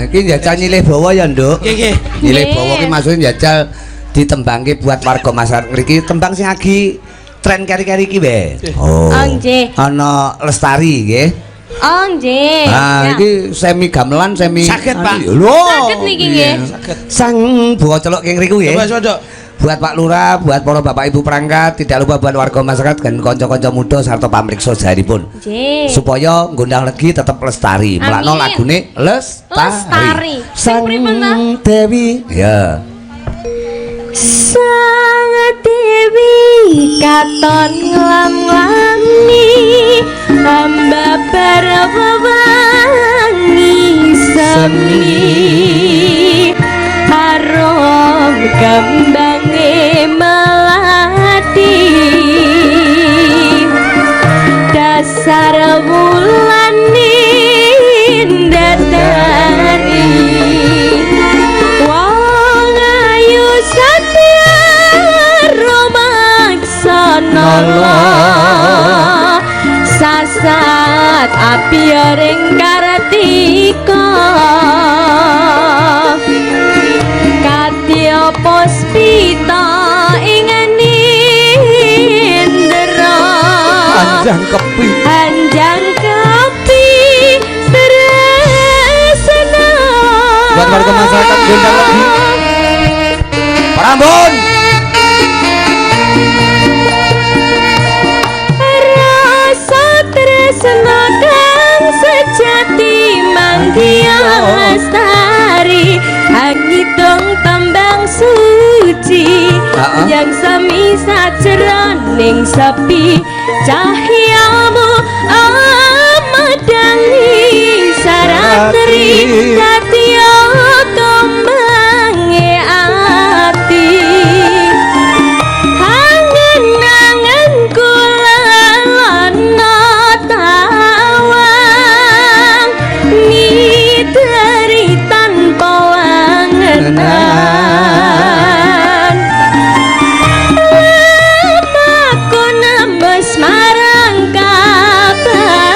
iki njajal nyilih bawa ya, Nduk. Nggih. Nyilih bawa ki maksudnya njajal ditembangke buat warga masyarakat mriki. Tembang sing lagi tren kari-kari iki, Be. Oh. nggih. Ana Lestari nggih. Oh nggih. Nah, iki semi gamelan, semi Saged, Pak. Lho. Saged niki nggih. Sang bawa celok keng riku nggih. Coba Dok. Buat Pak Lurah, buat para Bapak Ibu perangkat, tidak lupa buat warga masyarakat dan kanca-kanca muda sarta pamriksa sajaripun. Nggih. Supaya Gondang Legi tetep lestari. Melakno lagune Lestari. Sing pripun ta? Dewi. Ya. Sang Dewi katon nglam-nglami hamba berwewangi seni harum kembange Allah sasat api ring kartika kadya puspita ing nindra Anjang kepi tresna buat warga masyarakat Gondang Legi Prambon rasa tresna kang sejati manggiang lestari angidong tembang suci yang sami sajeroning sepi cahyamu amadangi saratri satya kembange ati angen-angen kula ana tawang ngidari tanpa wangenan lamaku nembus marang kabagyan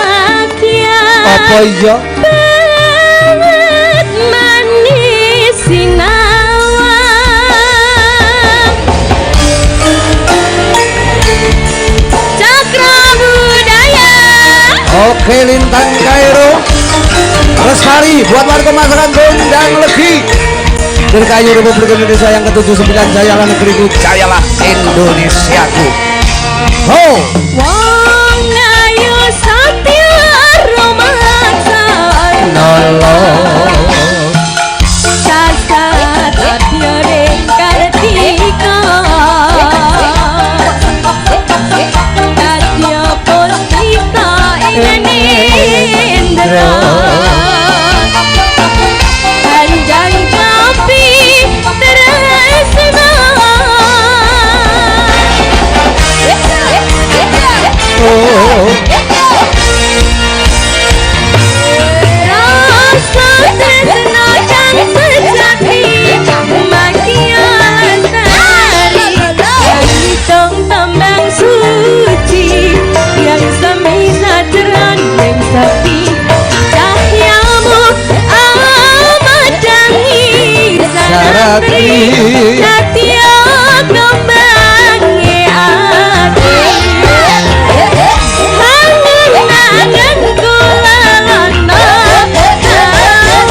apa iya banget manis sinawang Cakra Budaya oke Lintang Kairo Lestari buat warga masyarakat Gondang Legi Dirgahayu Republik Indonesia yang ke-79 jayalah negeriku jayalah Indonesiaku ho wong ayu satya romansa nolo sasat api ring kartika kadya puspita ing nindra anjang kapi tresna rasa tresna kang sejati manggiang lestari angidong tembang suci yang sami sajeroning sepi cahyamu amadangi saratri satya kembange ati angen-angen kula ana tawang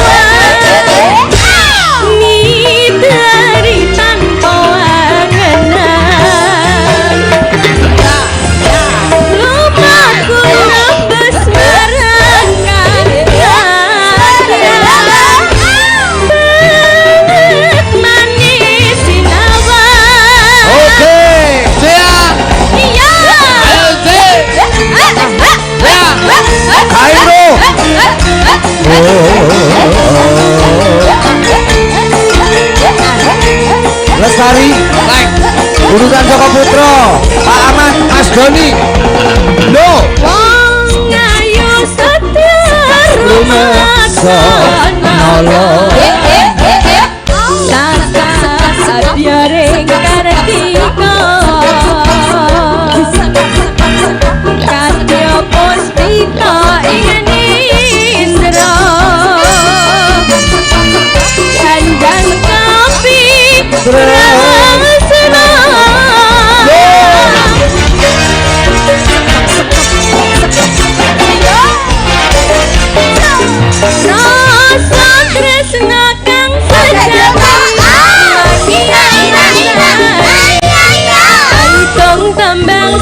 ngidari tanpa wangenan lumaku nembus marang kabagyan banget manis sinawang oke Sia iya ayo Kairo Lestari urusan Joko Putro Pak Ahmad Mas Doni no wong ayu satya Rumasa nolo sasat satya ring kartika kadya puspita ing nindra handang kapi tresna rasa tresna kang sejati angidong tembang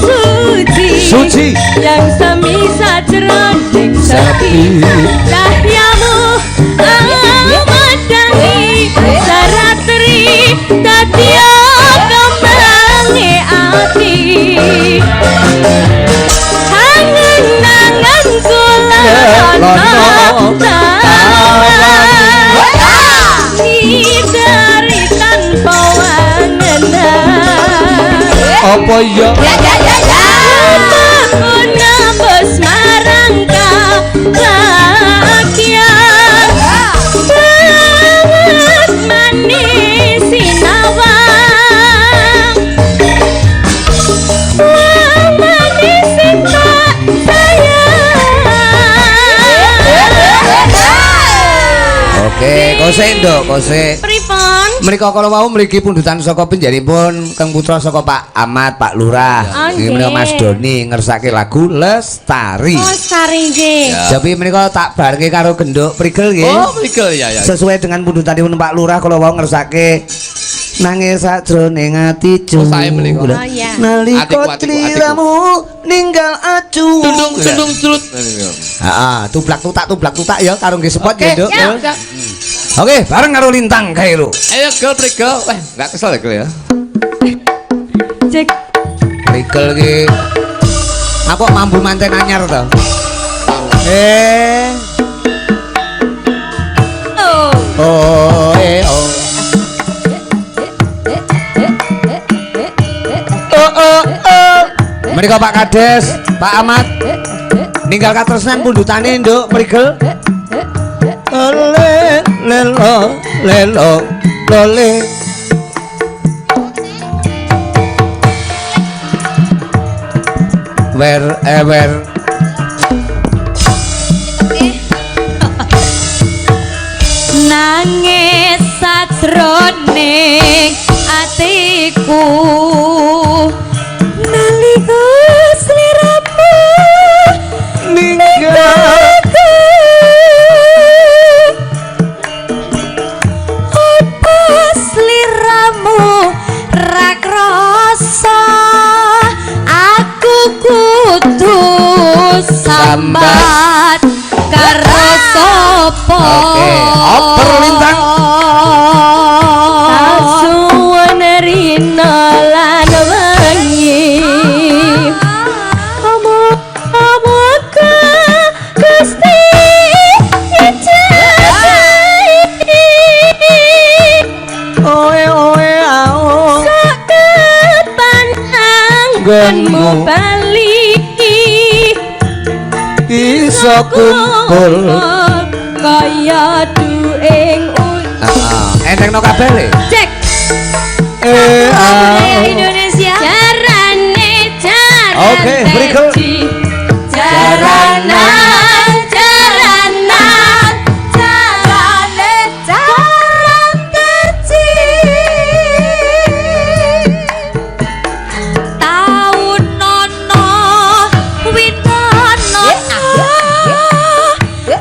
suci yang sami sajeroning sepi cahyamu amadangi saratri satya kembange ati angen-angen kula ana tawang ngidari tanpa wangenan apa iya aku nembus marang kabagyan banget manis sinawang wong Kose nduk, kose. Pripun? Menika kala wau mriki pundutan saka pinjenipun Kang Putra saka Pak Ahmad, Pak Lurah. Nggih menika Mas Doni ngersake lagu Lestari. Lestari nggih. Tapi menika tak barke karo genduk prigel nggih. Oh, prigel ya. Sesuai dengan pundutanipun Pak Lurah kala wau ngersake nangis sajroning ati Oh, saya menika. Oh iya. Nalika triramu ninggal acu. Tundung trut. Heeh, tublak tutak ya karo nggih spot nggih, Nduk. Ya. Oke, bareng karo Lintang Kairu. Ayo gel prigel. Wah, enggak kesel ya gel ya. Cek. Prigel iki aku mampu manten anyar to. Oh. Mereka Pak Kades, Pak Ahmad ninggal katresnan pundutane nduk prigel. Lelo lole. Wherever nangis sajroning atiku nalika sliramu ninggal apa sliramu ra krasa aku kudu sambat karo sapa. Oke, oper Lintang. Suwun rina lan wengi Amoga Gusti ijazahi Oe ao saged pananggonmu bali iso kumpul. Kaya duing Entengno kabeh. cek Indonesia jarane jaran Oke, berikut. jaranan jaranan jarane jaran terci taun nono witono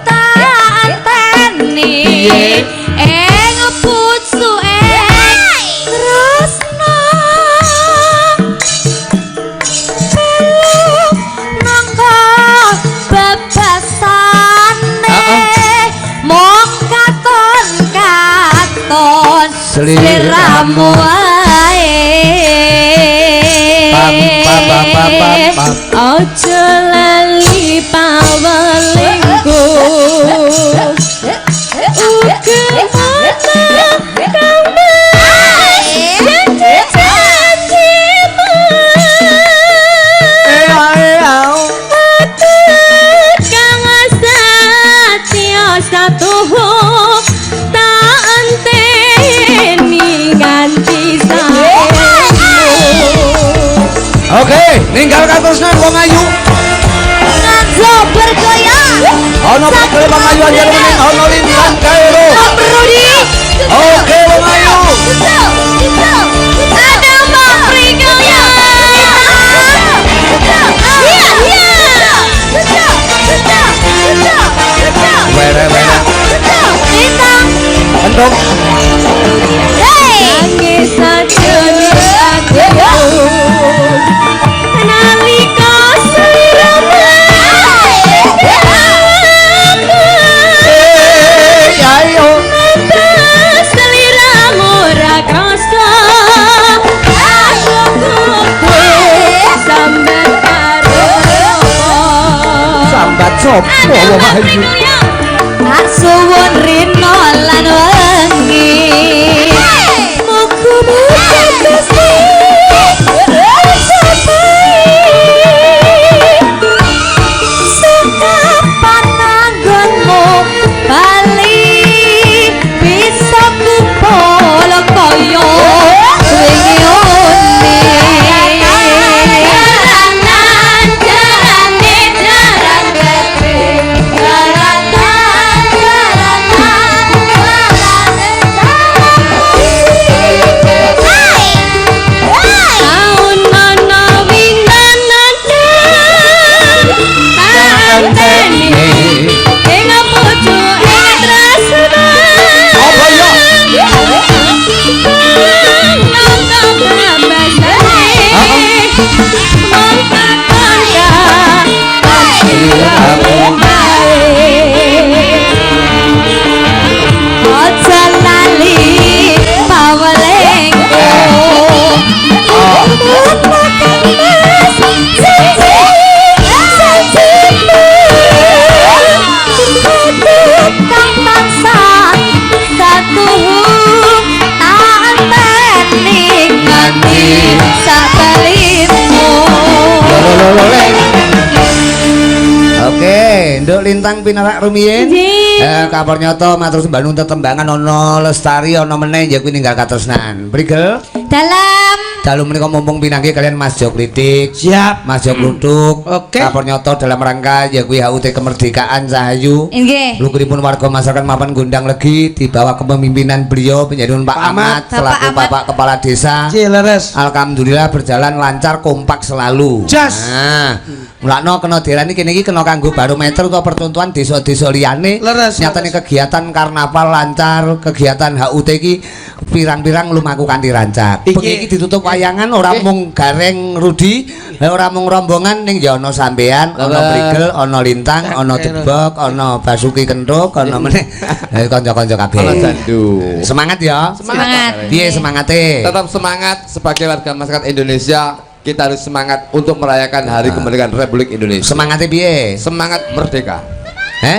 tanteni ing pucuke tresno nangka bebasane mung katon sliramu wae aja lali pawelingku Oke, ninggal katresnan wong ayu. Ngajo bergaya. Ono prigel wong ayu anjar meneng ono Lintang Kairu. Rudi. Oke, wong ayu. Ada Mbak Prigel ya. Wera. Lintang. Entuk. Nangis sajroning atiku nalika sliramu Ayo. sliramu ra krasa aku kudu sambat karo Sambat sopo wong ayu. tak suwun rina lan wengi muga-muga Gusti sekapan nanggonmu bali bisa kumpul kaya wingi jaranan jarane jaran gede jaranan nganti sakelitmu. Oke, Nduk Lintang pinarak rumiyin. Kabar nyoto matur sembah nuntut tembangan ana lestari ana meneh ya kuwi ninggal katresnan. Prigel. Dalu menika mumpung pinanggih kalian Mas Jok Litik. Siap. Mas Jok Lutuk. Oke. Kabar nyoto dalam rangka ya kuwi HUT kemerdekaan Sahayu. Nggih. Lukuripun warga masyarakat mapan Gondang Legi di bawah kepemimpinan beliau penjadun Pak Ahmad selaku Bapak Kepala Desa. Leres. Alhamdulillah berjalan lancar kompak selalu. Jas. Nah, mulakno kena dirani kene iki kena kanggo barometer utawa percontohan desa-desa liyane. Nyatane kegiatan karnaval lancar, kegiatan HUT iki pirang-pirang lumaku kanthi rancak. Bengi iki ditutup wayangan ora mung Gareng Rudi, ora mung rombongan ning ya ana sampean, ana Prigel, ana Lintang, ana Debok, ana Basuki Kentuk, ana meneh kanca-kanca kabeh. Ana Jandu. Semangat ya. Semangat. Piye semangate? Tetap semangat sebagai warga masyarakat Indonesia. Kita harus semangat untuk merayakan Hari Kemerdekaan Republik Indonesia. Semangatnya piye? Semangat merdeka.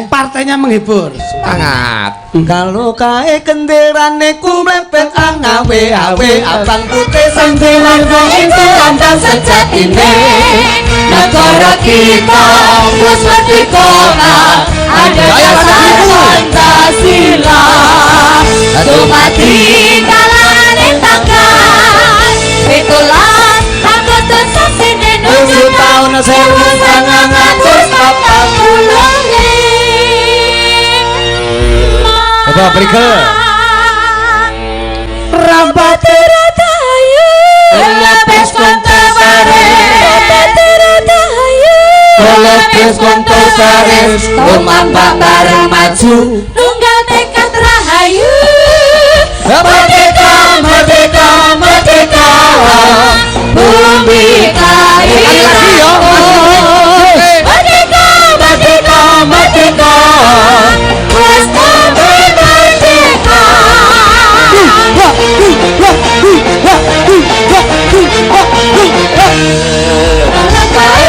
Partainya menghibur. Semangat. Kalau kae kenderane ku mepet awe-awe abang putih sampe warga itu andang sejatine. Negara kita wis merdeka, ada dasar Pancasila. Dumadi kalane tanggal 17 Agustus sasine 7 tahun 1940. Apa Prigel? Rampate ratayu lepes kontes baris. Rampate ratayu lepes kontes baris. Tumambak bareng maju tunggal tekad rahayu. Merdeka, merdeka, merdeka, bumi kailanku. Merdeka, merdeka, merdeka, wes kabeh merdeka.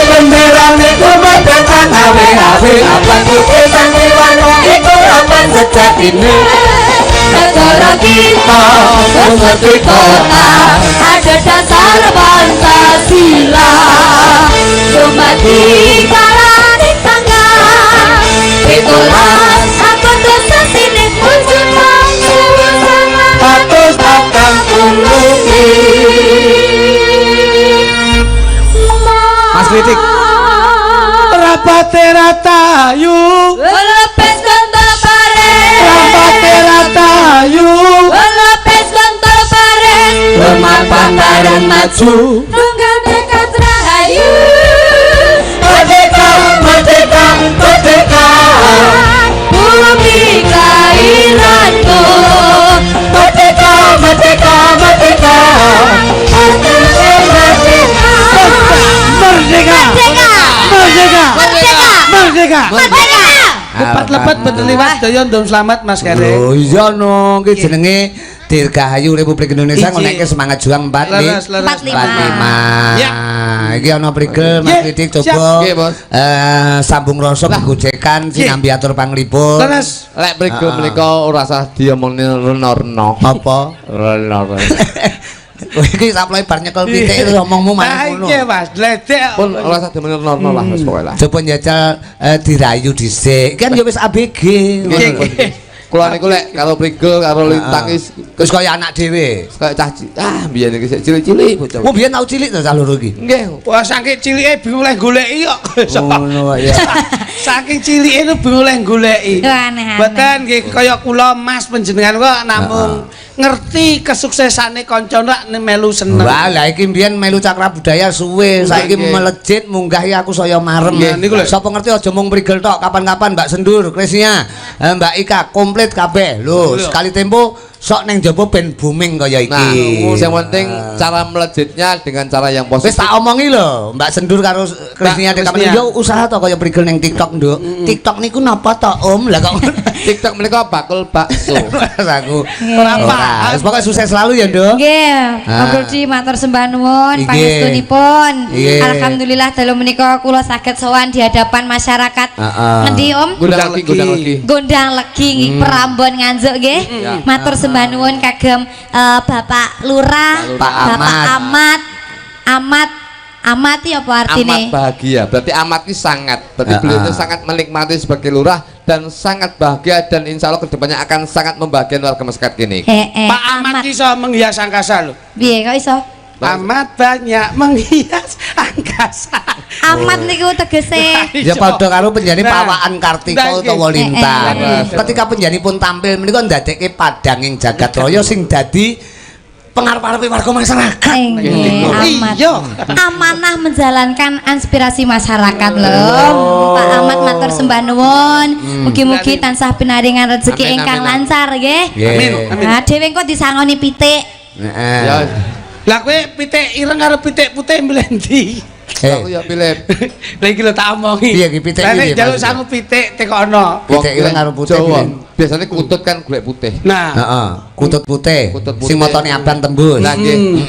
Benderane ku mepet awe-awe abang putih sampe warga itu andang sejatine. Negara kita merdeka, ada dasar Pancasila. Dumadi kalane tanggal 17 Agustus sasine 7 tahun 1940. Mas Litik. Rapate ratayu. Lepes kontol bareng. Rapate ratayu. Lepes kontol bareng. Bermapan bareng maju. Tunggal tekad rahayu. Merdeka, merdeka, merdeka. Bumi kailanku. Merdeka, merdeka, merdeka. Merdeka. Merdeka. Merdeka. Merdeka. Lepat lepat betul liwat daya ndung selamat Mas Gareng. Oh iya no, ki jenenge Dirgahayu Republik Indonesia ngonekke semangat juang 45. Ya. Iki ana Prigel Mas Litik coba Nggih, Bos. sambung rasa gojekan sinambi atur panglipur. Leres. Lek Prigel menika ora usah diomongni reno-reno. Apa? Reno-reno. Kowe iki saploi bar nyekel pitik ngomongmu malah ngono. Iya Mas, ledek. Pun ora usah diomongni reno lah wis pokoke lah. Coba njajal dirayu dhisik. Kan ya wis ABG. Kula niku lek karo Prigel karo Lintang wis kaya anak dhewe. kaya cah biyen iki cilik-cilik bocah. Wong biyen tau cilik to cah loro iki. Nggih. Wah saking cilike bingung leh goleki kok. Ngono ya. Saking cilike itu bingung leh goleki. Aneh-aneh. Mboten nggih kaya kula Mas panjenengan kok namung ngerti kesuksesane kanca nek melu seneng. Wah, lah iki mbiyen melu Cakra Budaya suwe, saiki melejit munggah aku saya marem. Niku lho. Sapa ngerti aja mung Prigel tok, kapan-kapan Mbak Sendur, Krisnya, Mbak Ika komplit kabeh. Lho, sekali tempo sok neng jaba ben booming kaya iki. Nah, yang penting cara melejitnya dengan cara yang Wis positif. tak omongi lho, Mbak Sendur karo Krisnya kapan yo usaha to kaya Prigel neng TikTok, Nduk. TikTok niku napa to, Om? Lah kok TikTok menika bakul bakso. aku. Ora Ora, wis pokoke sukses selalu ya, Nduk. Nggih, Gurdi matur sembah nuwun Nggih. pangestunipun. Nggih. Alhamdulillah dalu menika kula saged sowan di hadapan masyarakat. Heeh. Ngendi Om? Gundang lagi. Gondang Legi Prambon Nganjuk nggih. Matur sembah sembah nuwun kagem Bapak Lurah, Bapak Amat ya apa artinya? Amat bahagia, berarti amat ini sangat, berarti beliau itu sangat menikmati sebagai lurah dan sangat bahagia dan insya Allah kedepannya akan sangat membahagiakan warga masyarakat kini. Pak Amat iso menghias angkasa lho. Piye kok iso? Amat banyak menghias angkasa. Amat niku tegese ya padha karo penjani Pawakan Kartika utawa Lintang. Ketika penjani pun tampil menika ndadekke padanging jagat raya sing dadi pengarep-arepe warga masyarakat. Iya. Amanah menjalankan aspirasi masyarakat loh. Pak Ahmad matur sembah nuwun. Mugi-mugi tansah pinaringan rezeki ingkang lancar nggih. Amin. Nah, dhewe engko disangoni pitik. Heeh. Lah kowe pitik ireng karo pitik putih milih ndi? Aku ya pilih. Lah iki lho tak omongi. Piye iki pitik iki? Lah nek jaluk sangu pitik tekono. Pitik ireng karo putih. Biasanya kutut kan golek putih. Nah, heeh, kutut putih. Sing motone abang tembus. Lah nggih.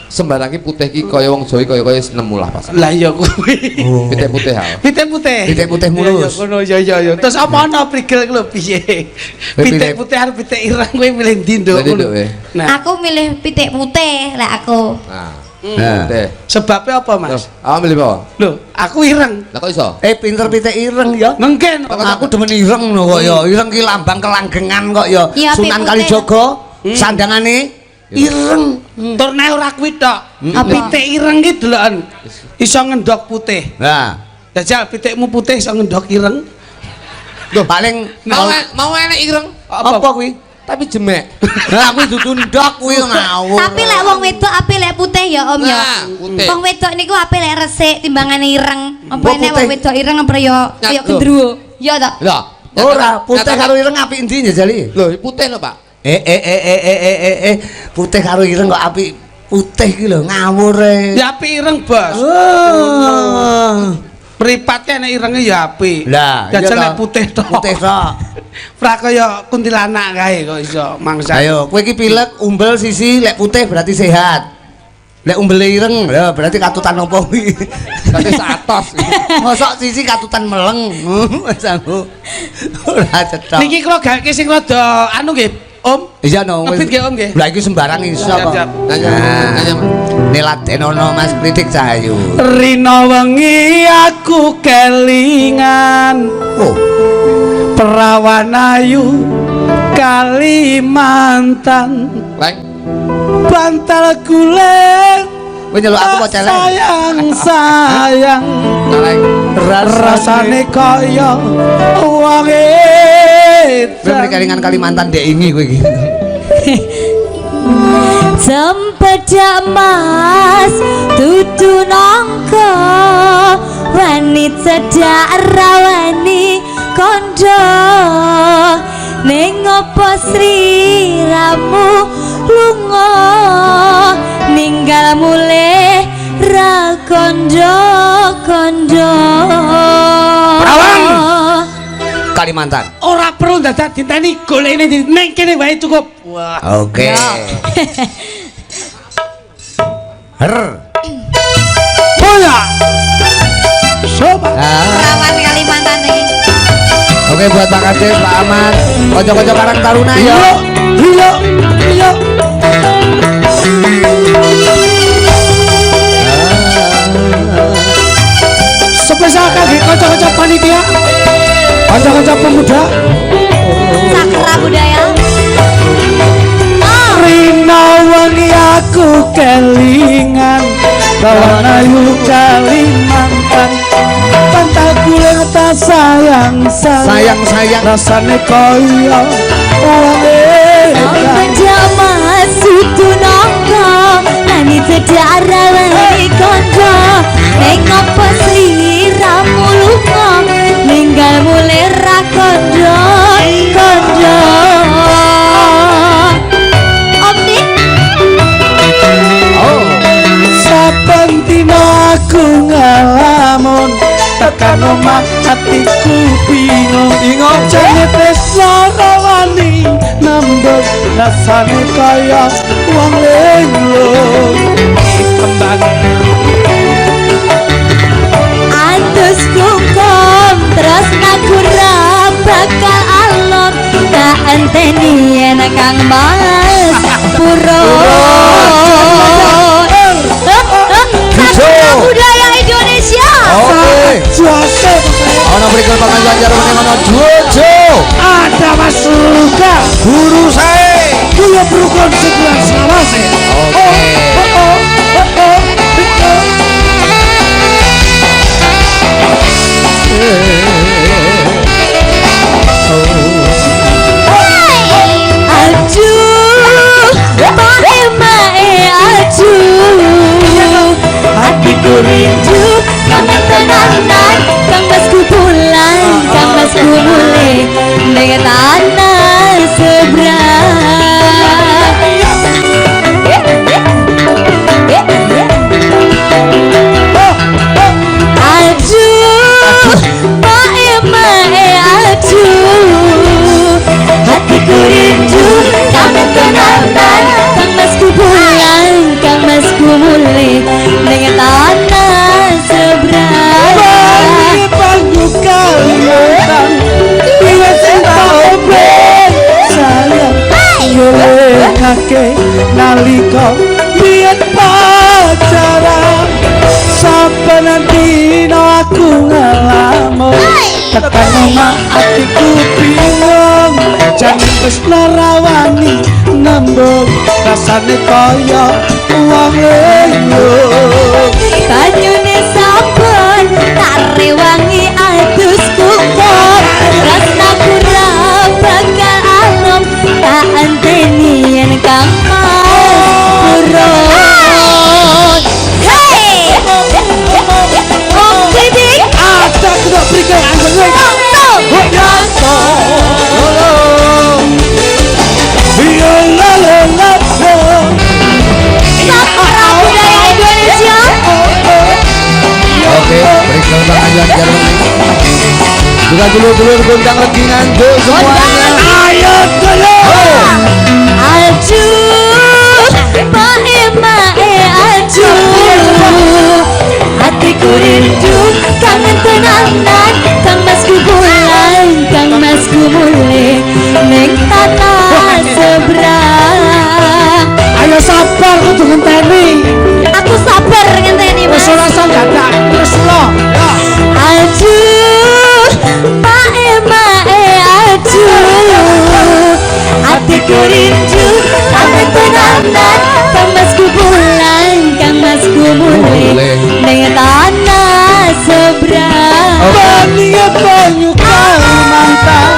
Sembarangi putih iki kaya wong Jawa kaya nemu lah pas. lah ya kuwi. Pitik putih ha. Pitik putih. Pitik putih mulus. Ya ngono ya. Terus apa ana prigel ku lho piye? Pitik putih karo pitik ireng kowe milih ndi nduk? Nah, aku milih pitik putih lah aku. Nah. Sebabnya apa, Mas? Awak milih apa? Lho, aku ireng. Lah kok iso? Pinter pitik ireng ya. Mungkin aku demen ireng lho kok ya. Ireng ki lambang kelanggengan kok ya. Sunan Kalijaga sandangane ireng. Turne ora kuwi tok. Pitik ireng ki deloken iso ngendhok putih. Nah, jajal pitikmu putih iso ngendhok ireng. Lho paling mau enek ireng apa kuwi? Tapi jemek. Lah kuwi dudu ndok kuwi ngawur. Tapi lek wong wedok ape lek putih ya Om ya. Wong wedok niku ape lek resik timbangane ireng. Apa nek wong wedok ireng apa ya kaya gendruwo. Ya ta? Lah, ora putih karo ireng apik endi njajali? Lho, putih lho, Pak. Putih karo ireng kok apik putih ki lho ngawur e. Ya apik ireng, Bos. Mripatke nek irenge ya apik. Lah, jajal nek putih tok. Putih tok. Prakaya kuntilanak kae kok iso mangsa. Ayo, kowe iki pilek umbel sisi lek putih berarti sehat. Lek umbel ireng lho berarti katutan opo kuwi? Berarti satos. Mosok sisi katutan meleng. Sanggo. Ora cetha. Niki kula gaweke sing rada anu nggih, Om. Iya no. Ngebit nggih Om nggih. Lah iki sembarang iso kok. Nanya. Niladenono Mas Kritik Cahayu. Rina wengi aku kelingan. Oh. Perawan ayu Kalimantan. Leng. Bantal guling. Kowe nyeluk aku kok celeng. Sayang. Leng. Rasane kaya wong edan. Kowe kelingan Kalimantan dek ingi kowe iki. Cempeda mas dudu nangka wani cedak rawani kondo ning apa sliramu lunga ninggal mulih ra kondo-kondo. Kalimantan. Ora perlu dadak diteni golekne ning kene wae cukup. Wah. Oke. Her. Bola. Sobat. Perawan Kalimantan iki. Oke buat Pak Kades, Pak Ahmad, kocok-kocok Karang Taruna ya. Iya. Spesial kaki kocok-kocok panitia. Kocok-kocok pemuda. Sakra budaya. Rina wengi aku kelingan Kawan ayu Kalimantan Pantai guling tak sayang Rasane kaya wong edan Jamas itu nongko Nani cedak rawani kondo Neng apa sliramu lunga Ninggal mulih ra kondo Saben dina aku ngalamun tekan omah atiku bingung jane tresno rawani nambut rasane kaya wong linglung kembang Antus kungkum terus nakura bakal alon tak ente anteni yen Kang Mas Puro. Sastra budaya Indonesia. Oke. Suase. Ono mriku pengajian jarane ono Jojo. Ada Mas Luka. Guru saya. Kula berukun sebelah Salase. Oke. Hatiku rindu kangen tenanan Kang Masku pulang Kang Masku mulai dengan tanah seberang. Aduh mae aduh hatiku rindu kangen tenanan Kang Masku pulang Kang Masku mulai dengan tanah seberang. Banyu kalian Iya cinta obeng sayang Yole kake nalika biyen pacaran sampai nanti aku ngalamun tekan omah atiku bingung jangan wis larawani nembung rasane kaya uang leyong Banyune sampun tak rewangi adus kukor Rasnaku ra bakal alom tak anteni yen Kang Mas Puro. Hey! Oh, Didik! ada kuda berikan anjing Sastra budaya Indonesia. Oke, berikut pengajian jarane. Juga dulur-dulur gondang legi ngantuk semuanya. ayo dulur Aduh, mae aduh hatiku rindu kangen tenanan Kang Masku pulang Kang Masku mulai ning tanah seberang. ayo sabar kudu ngenteni Aku sabar ngenteni Mas. wis ora usah dadak terus lo Aduh, mae aduh hatiku rindu kangen tenanan Kang Masku pulang Kang Masku mulai dengan tanah seberang. banyu Kalimantan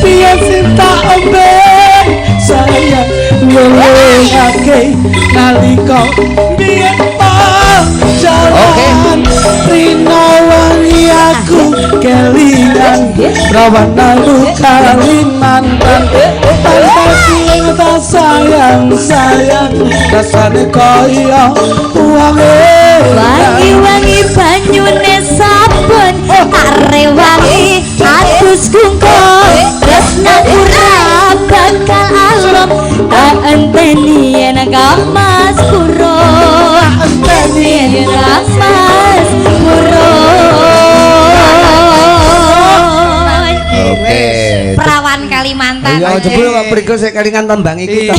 biyen cinta obeng sayang Yole kake nalika biyen pacaran Rino wangi aku kelingan rawan nalu Kalimantan tanpa cinta sayang rasane kaya uang Wangi-wangi banyune sabun arewangi atus kungkung tresnaku ra bakal alom tak enteni yen Kang Mas Puro. Enteni yen Kang Mas Puro. Oke. Perawan Kalimantan. Ya jebul kok berikut saya kelingan tembang iki to.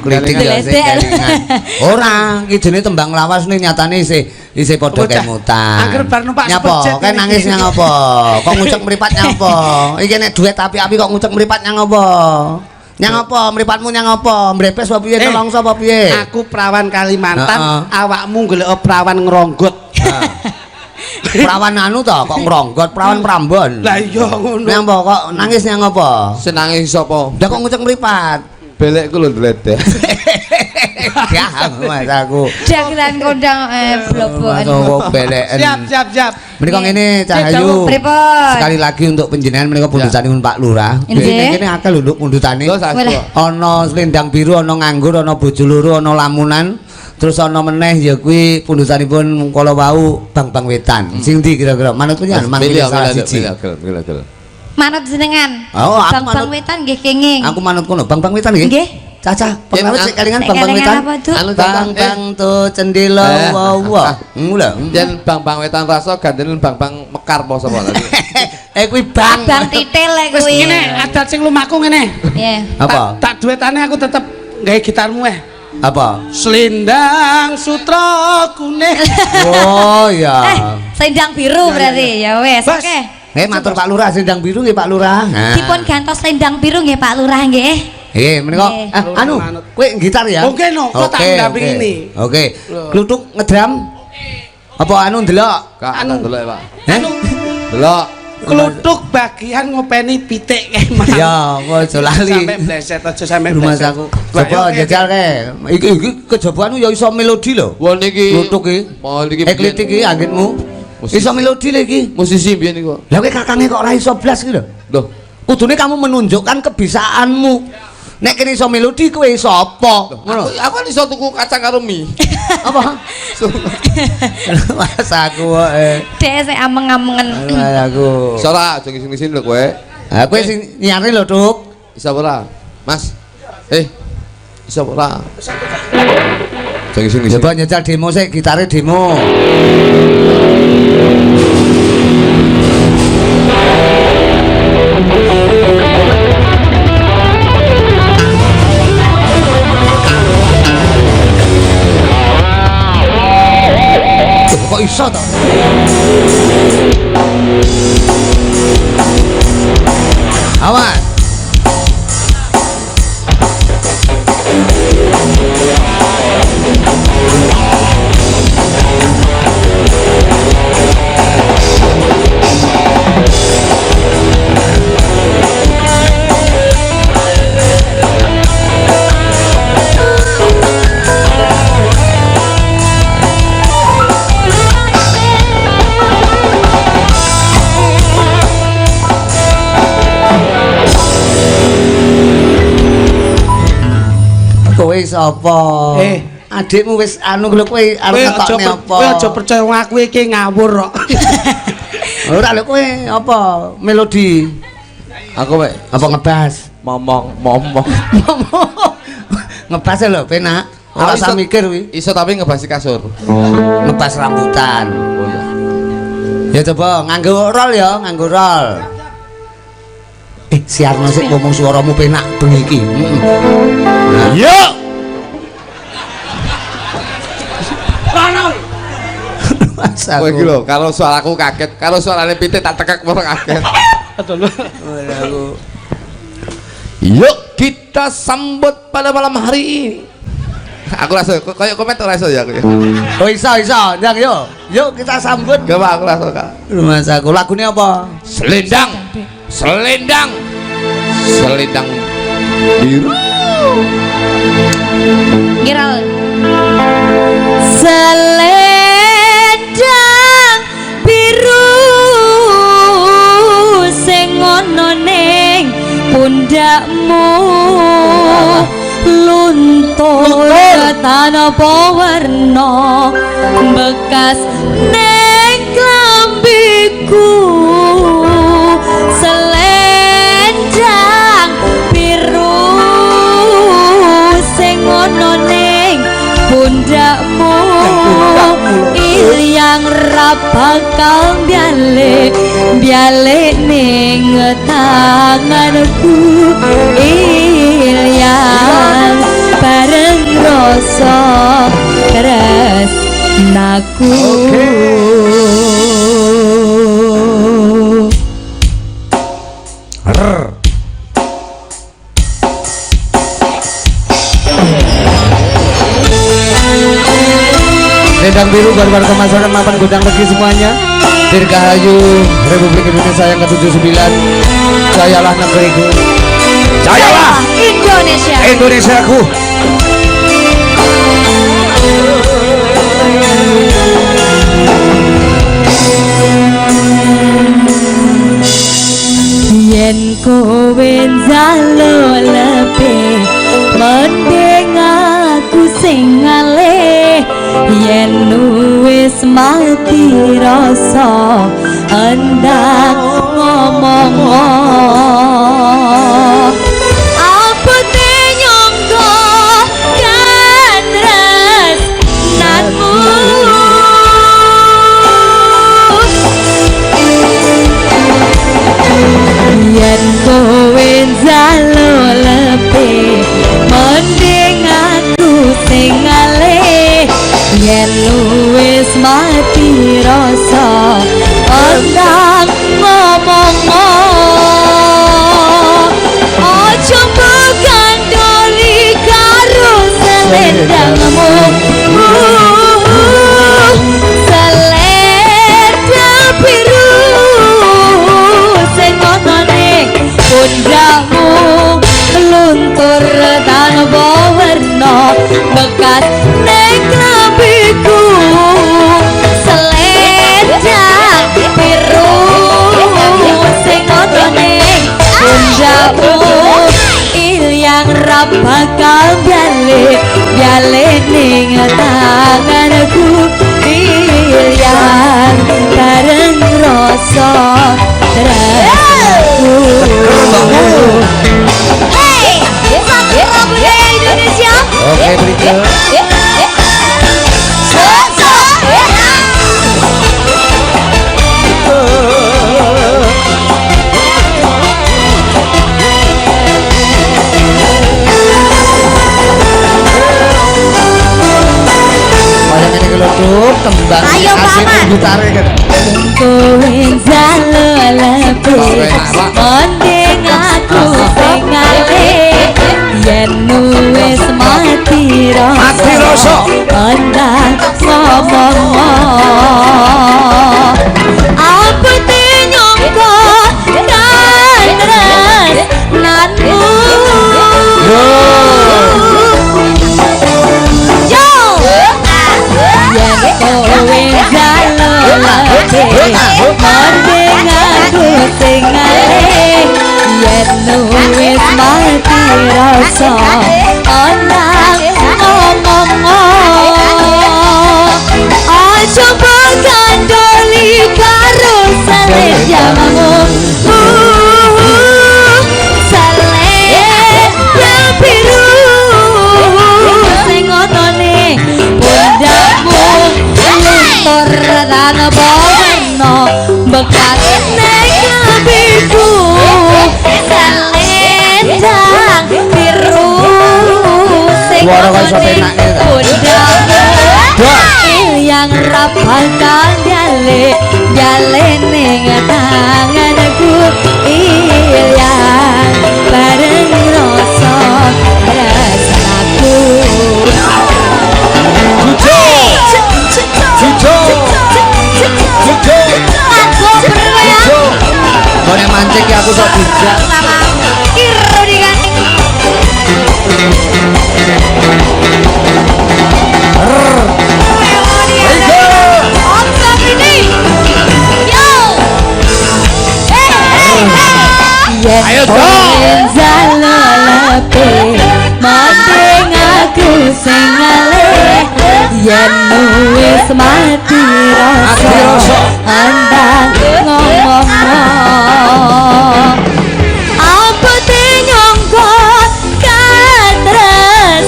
Kritik ya sing kelingan. Ora, iki jenenge tembang lawas ning nyatane isih padha kemutan. Angger bar numpak nyapa? sepeda Kae nangis nyang apa? Kok ngucek mripat nyang apa? Iki nek duet api-api kok ngucek mripat nyang apa? Nyang apa? Mripatmu nyang apa? Mbrepes apa piye? Nelongso apa piye? Aku perawan Kalimantan awakmu golek perawan ngronggot Perawan anu to kok ngronggot, perawan Prambon. lah iya ngono Nyang apa kok nangis nyang apa? Senangis sapa? Lah kok ngucek mripat? Belekku lho ndledeh. Ya, Mas aku. Dagelan kondang blobokan. Kok beleken. siap Menika ngene Cahayu. Pripun? Sekali lagi untuk panjenengan menika pundusanipun Pak Lurah. Nggih. Kene akeh lho pundutane. Lho sasko. Ana selendang biru, ana nganggur, ana bojo loro, ana lamunan. Terus ana meneh ya kuwi pundusanipun kala wau Bang-bang Wetan. Sing ndi kira-kira? Manut panjenengan manut salah siji. Manut jenengan. Oh, aku Bang-bang manut. Wetan nggih kenging. Aku manut kono Bang-bang Wetan nggih. Nggih. Caca, pengawet sik kalingan Sik Bang-bang kelingan Wetan. apa, Duk? Anu Bang-bang tu cendela wawa. Mula. Yen Bang-bang Wetan rasa gandeng Bang-bang Mekar apa sapa lagi? kuwi bang. Bang titil lek Wis kuwi. ngene, adat sing lumaku ngene. Iya. Apa? Tak duetane aku tetep gawe gitarmu Apa? Selendang sutra kuning. Oh iya. Selendang biru berarti. Ya wes, Bas. oke. Matur Pak Lurah sendang biru nggih Pak Lurah. Dipun gantos selendang biru nggih Pak Lurah nggih. Menika anu, kowe gitar ya? Oke no, kok tak ndampingi ini. Oke. Kluthuk ngedram. Apa anu ndelok? Anu delok Pak. Delok. Kluthuk bagian ngopeni pitik kae Mas. Ya, aja lali. Sampai bleset aja sampai Rumah bleset. saku. Coba jajal kae. Iki kejabaanmu ya iso melodi lho. Wah niki. Kluthuk iki. Oh niki. Klitik iki anggitmu. Iso melodi lho iki. Musisi biyen niku. Lah kowe kakange kok ora iso blas iki lho. Loh, Kudune kamu menunjukkan kebisaanmu. Nek kene iso melodi kowe iso apa? Ngono. aku kan iso tuku kacang karo mie. Apa? Mas aku Dek sik ameng-amengen. aku. Iso ora aja ngisin-ngisin lho kowe. Ha kowe sing nyari lho, Tuk. Iso ora? Mas. Iso ora? Aja ngisin-ngisin. Coba nyetel demo sik, gitare demo. Kok iso to? Awas. Kowe sapa? Adikmu wis anu lho kowe arep ngetokne apa? Kowe aja percaya wong aku iki ngawur kok. Ora lho kowe apa? Melodi. Aku wek Apa ngebas? momong. Ngebas lho penak. Ora usah mikir kuwi. Iso tapi ngebasi kasur. Ngebas rambutan. Oh iya. Ya coba nganggo rol ya, nganggo rol. Siarno sik ngomong suaramu penak bengi iki. Yo. Rono. Kowe iki lho, kalau suaraku kaget, kalau suarane pitik tak tekek ora kaget. Aku. Yuk kita sambut pada malam hari ini. Aku rasa kayak komen ora iso ya aku ya. Oh iso, ndang yo. Yuk kita sambut. Gak apa aku rasa Kak. Rumah saku lagune apa? Selendang biru. Ngiral. Selendang biru sing ana ning pundakmu luntur tanpa warna bekas ning klambiku selendang biru sing ana ning pundakmu yang ra bakal biale ning tanganku yang bareng rasa tresnaku. Selendang biru buat warga masyarakat mapan Gondang Legi semuanya. Dirgahayu Republik Indonesia yang ke-79. Jayalah negeriku. Jayalah Indonesia. Indonesiaku. Yen kowe njaluk lebih mending aku sing ngalih yen wis mati rasa hendak ngomong aku tenyonggo kan tresnanmu. mati rasa ondang ngomong ojo begandoli karo selendangmu selendang biru sing ana ning pundakmu luntur tanpa warna bekas ning klambiku selendang biru sing ana ning pundakmu ilyang ra bakal bali ning tanganku ilyang bareng rasa tresnaku. Indonesia. Oke, berikut. Tembang ayo paman gitare kan kowe jalalepe mending aku sing ngalih yen wis mati rasa andang ngomong apa nyongko kandres nanmu kowe jalalepe mending aku sing ngalih yen wis mati rasa ondang ngomong aja begandoli karo selendangmu selendang biru sing ana ning pundakmu luntur tanpa warna bekas ning klambiku selendang biru sing ana ning pundakmu ilyang ra bakal jale ning tanganku ilyang bareng rasa tresnaku. Kone mancing ya aku sok bijak. Kiro dikan. Ayo dong. Jalalepe mending aku sing ngalih yen wis mati rasa andang ngomong apa nyongko katres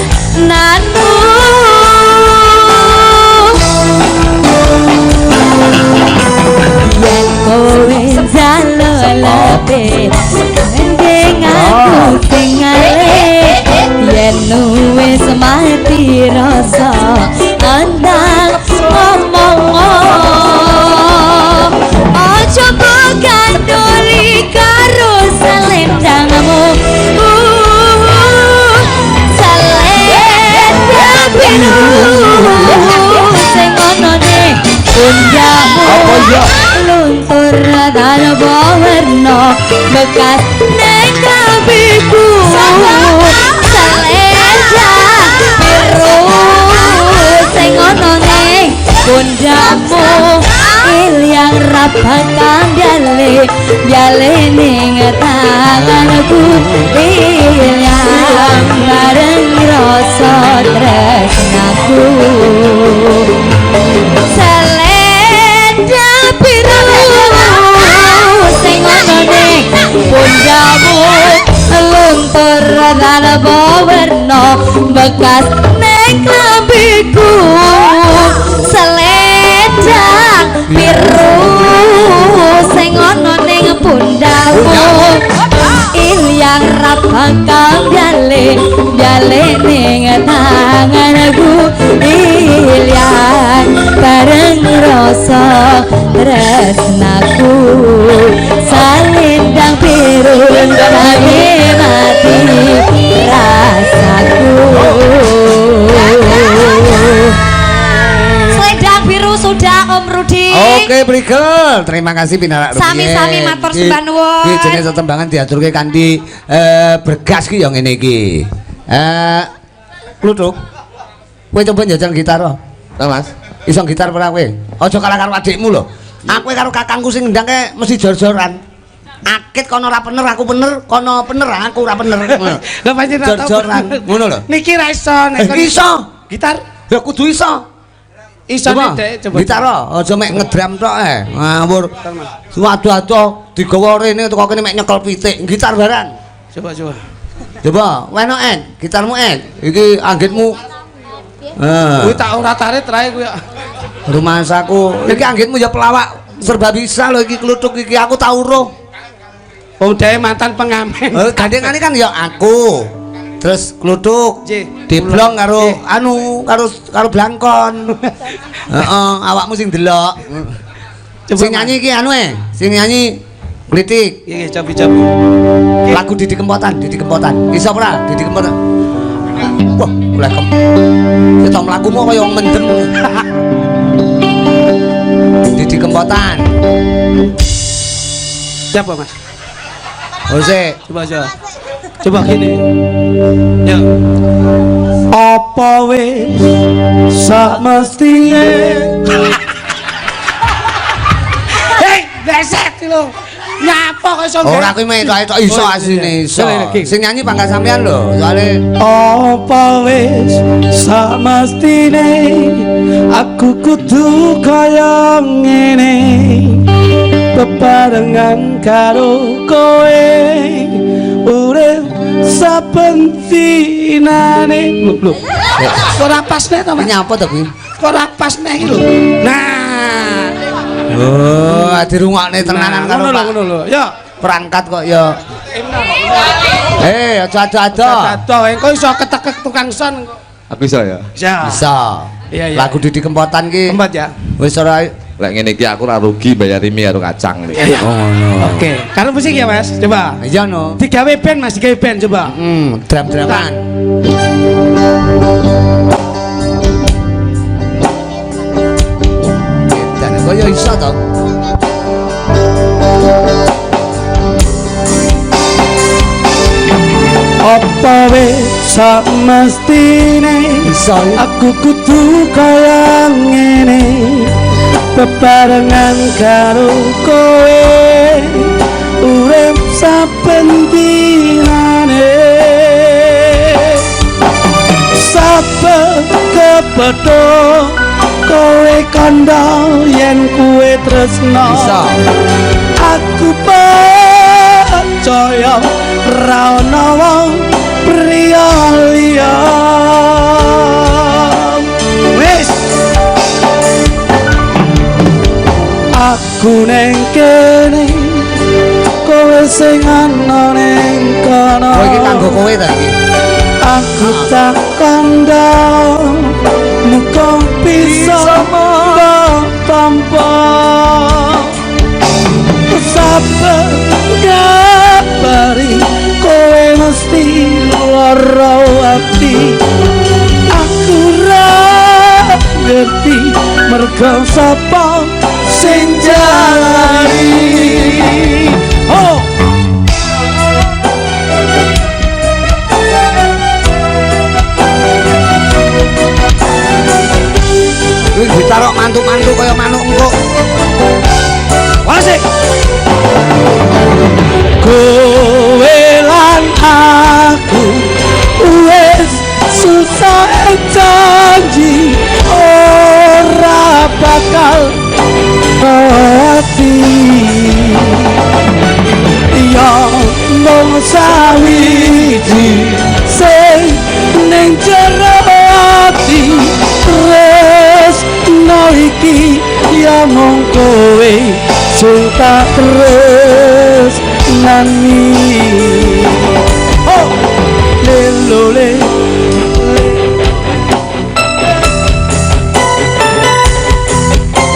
nanmu yen kowe jalalepe mending aku sing ngalih yen wis mati rasa andang ngomong aja begandoli karo selendangmu selendang biru sing ana ning pundakmu luntur tanpa warna bekas ning klambiku selendang biru sing ana ning pundakmu ilyang ra bakal jale ning tanganku ilyang bareng rasa tresnaku selendang biru sing ana ning pundakmu luntur tanpa warna bekas ning klambiku selendang biru sing ana ning pundakmu ilyang ra bakal jale ning tanganku ilyang bareng rasa tresnaku salendang biru kami mati rasaku selendang biru sudah Om Rudi. Oke Brigel, terima kasih Pinarak sami-sami matur sembah nuwun. Iki jenenge tetembangan diaturke kanthi bergas ki ya ngene iki. Kluthuk. Kowe coba njajal gitar to. Nah, Mas. Iso gitar ora kowe? Aja kalah karo adikmu lho. Aku karo kakangku sing ndangke mesti jor-joran. Akit kono ora bener, aku bener, kono bener, aku ora bener. Lho pancen ra tau. Jor-joran, ngono lho. Niki ra iso nek Iso. gitar. Ya kudu iso. Iso nek coba. Gitar aja mek ngedram tok ngawur. Suwadu-adu digawa rene teko kene mek nyekel pitik, gitar barang. Coba. Coba, weno en, gitarmu en. Iki anggitmu. Kuwi tak ora tarik trae kuwi. Rumasaku, iki anggitmu ya pelawak serba bisa lho iki kluthuk iki aku tau uruh. Wong dhewe mantan pengamen. Gandengane kan ya aku. Terus kluthuk diblong karo anu karo blangkon. Heeh, awakmu sing delok. Sing nyanyi iki anu sing nyanyi Klitik. Iya, cobi-cobi. Lagu Didi Kempotan. Iso ora Didi Kempotan? Wah, mulai kita mlakumu kaya wong mendem. Didi Kempotan. Siapa, Mas? Ose, Coba gini. Ya. Apa wis sak mestine? Hei, beset lho. Nyapa kok iso? ora kuwi metok iso asline iso. Sing nyanyi pangkat sampean lho, soalé apa wis sak mestine aku kudu kaya ngene bebarengan karo kowe urip saben dinane lho ora pas nek to nyapa to kuwi? ora pas nek iki lho nah oh dirungokne tenanan karo Pak ngono lho ya perangkat kok ya aja-aja engko iso ketekek tukang son Aku iso ya. bisa iya lagu Didi Kempotan ki Kempot ya wis ora Lek ngene iki aku ora rugi bayari mie karo kacang nih. oh no oke karo musik ya Mas coba iya no digawe band Mas digawe band coba drum-druman dan kaya iso to apa wis sak mestine iso aku kudu kaya ngene bebarengan karo kowe urip saben dinane saben kepetho kowe kandha yen kowe tresno aku percaya ra ono wong priya liya wis aku ning kene kowe sing ana ning kono oh iki kanggo kowe ta iki aku tak kandha muga bisa tanpa sabar kabari kowe mesti lara ati aku ra ngerti mergo sapa sing jalani oh kuwi gitarok mantu-mantu kaya manuk engko wasik kowe lan aku wis susah janji ora bakal hati ya mung sawiji sing ning jero ati tresno iki ya mung kowe sing tak terus nani oh lelole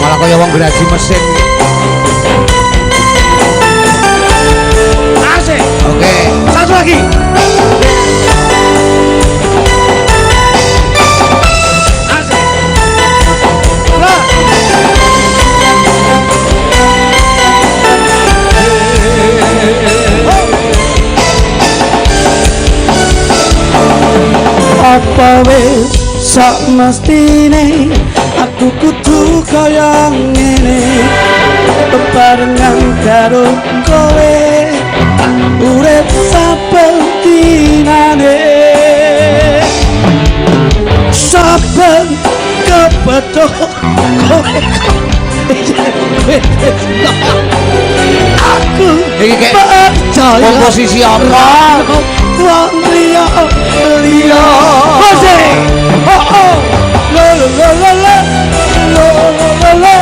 malah kaya wong gerasi mesin. Asik. Oke. Satu lagi. Asik. Lah. Apa wis sak mestine aku kudu kaya ngene bebarengan karo kowe urip saben dinane saben kepethuk kowe aku Iki kayak percaya komposisi apa? wong liya Masih oh oh la la la la la la la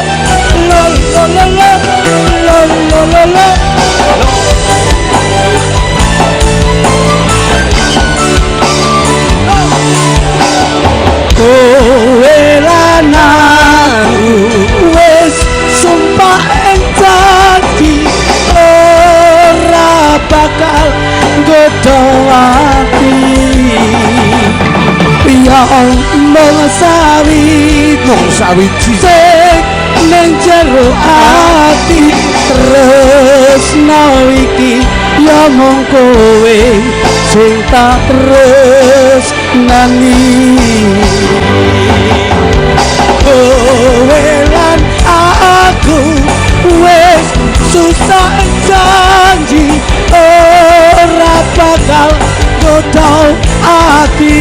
la la la la la la kowe lan wis sumpah ing janji ora bakal godho ati yang sawiji sing ning jero ati tresno iki ya mung kowe sing tak tresnani kowe lan aku wis susah janji ora bakal godho ati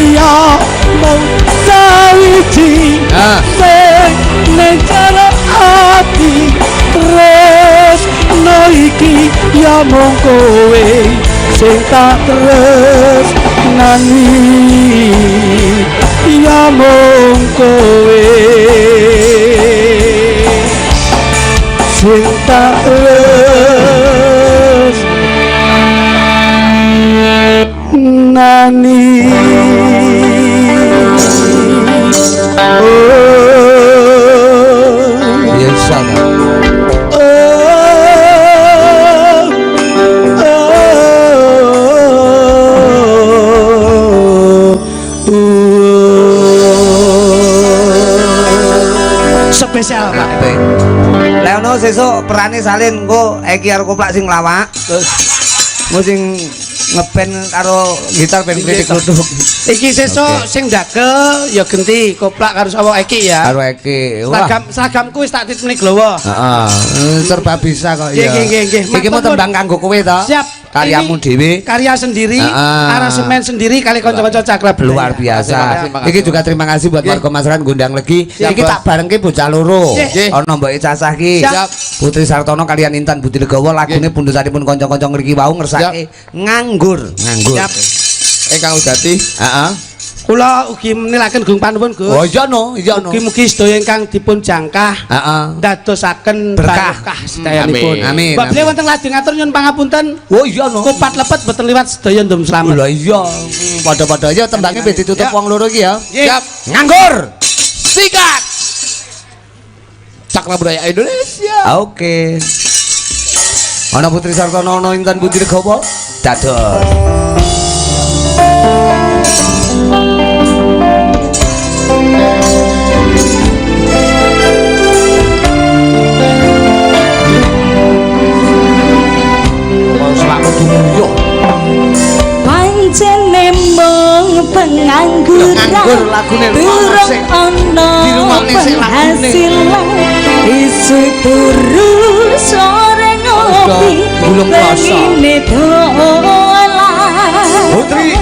ya mung sawiji sing ning jero ati tresno iki ya mung kowe sing tak tresnani ya mung kowe sing tak tresnani Biasa. Spesial Pak. Leono sesuk perane salin engko Eki karo Koplak sing lawak. Mu sing ngeband karo gitar band kritik kluthuk. Iki sesuk sing ndagel ya genti Koplak karo sawah Eki ya. Karo Eki. Wah. Seragamku wis tak titeni glowo. Heeh. Serba bisa kok ya. Nggih. Iki mau tembang kanggo kowe to? Siap. Karyamu dhewe. Karya sendiri, aransemen sendiri kali kanca-kanca Cakra luar biasa. Iki juga terima kasih buat warga masyarakat Gondang Legi. Iki tak barengke bocah loro. Ana Mbok Cacah ki. Putri Sartono kalian Intan Budi Legawa lagune pundhutanipun kanca-kanca ngriki wau ngersake nganggur. Siap. Kang Udati. Heeh. Kula ugi menilaken Gung Panuwun Gus. Oh iya no. Mugi-mugi sedaya ingkang dipun jangkah ndadosaken berkah sedayanipun. Amin. Mbak beliau wonten lajeng ngatur nyuwun pangapunten. Oh iya no. Kupat lepet boten liwat sedaya ndum slamet. Lah iya. Padha-padha aja tembangnya wis ditutup wong loro iki ya. Siap. Nganggur. Sikat. Cakra Budaya Indonesia. Oke. Ana Putri Sartono ana Intan Budi Legawa. Dados. Pancen mung pengangguran durung ana penghasilan isu turu sore ngopi pengine dolan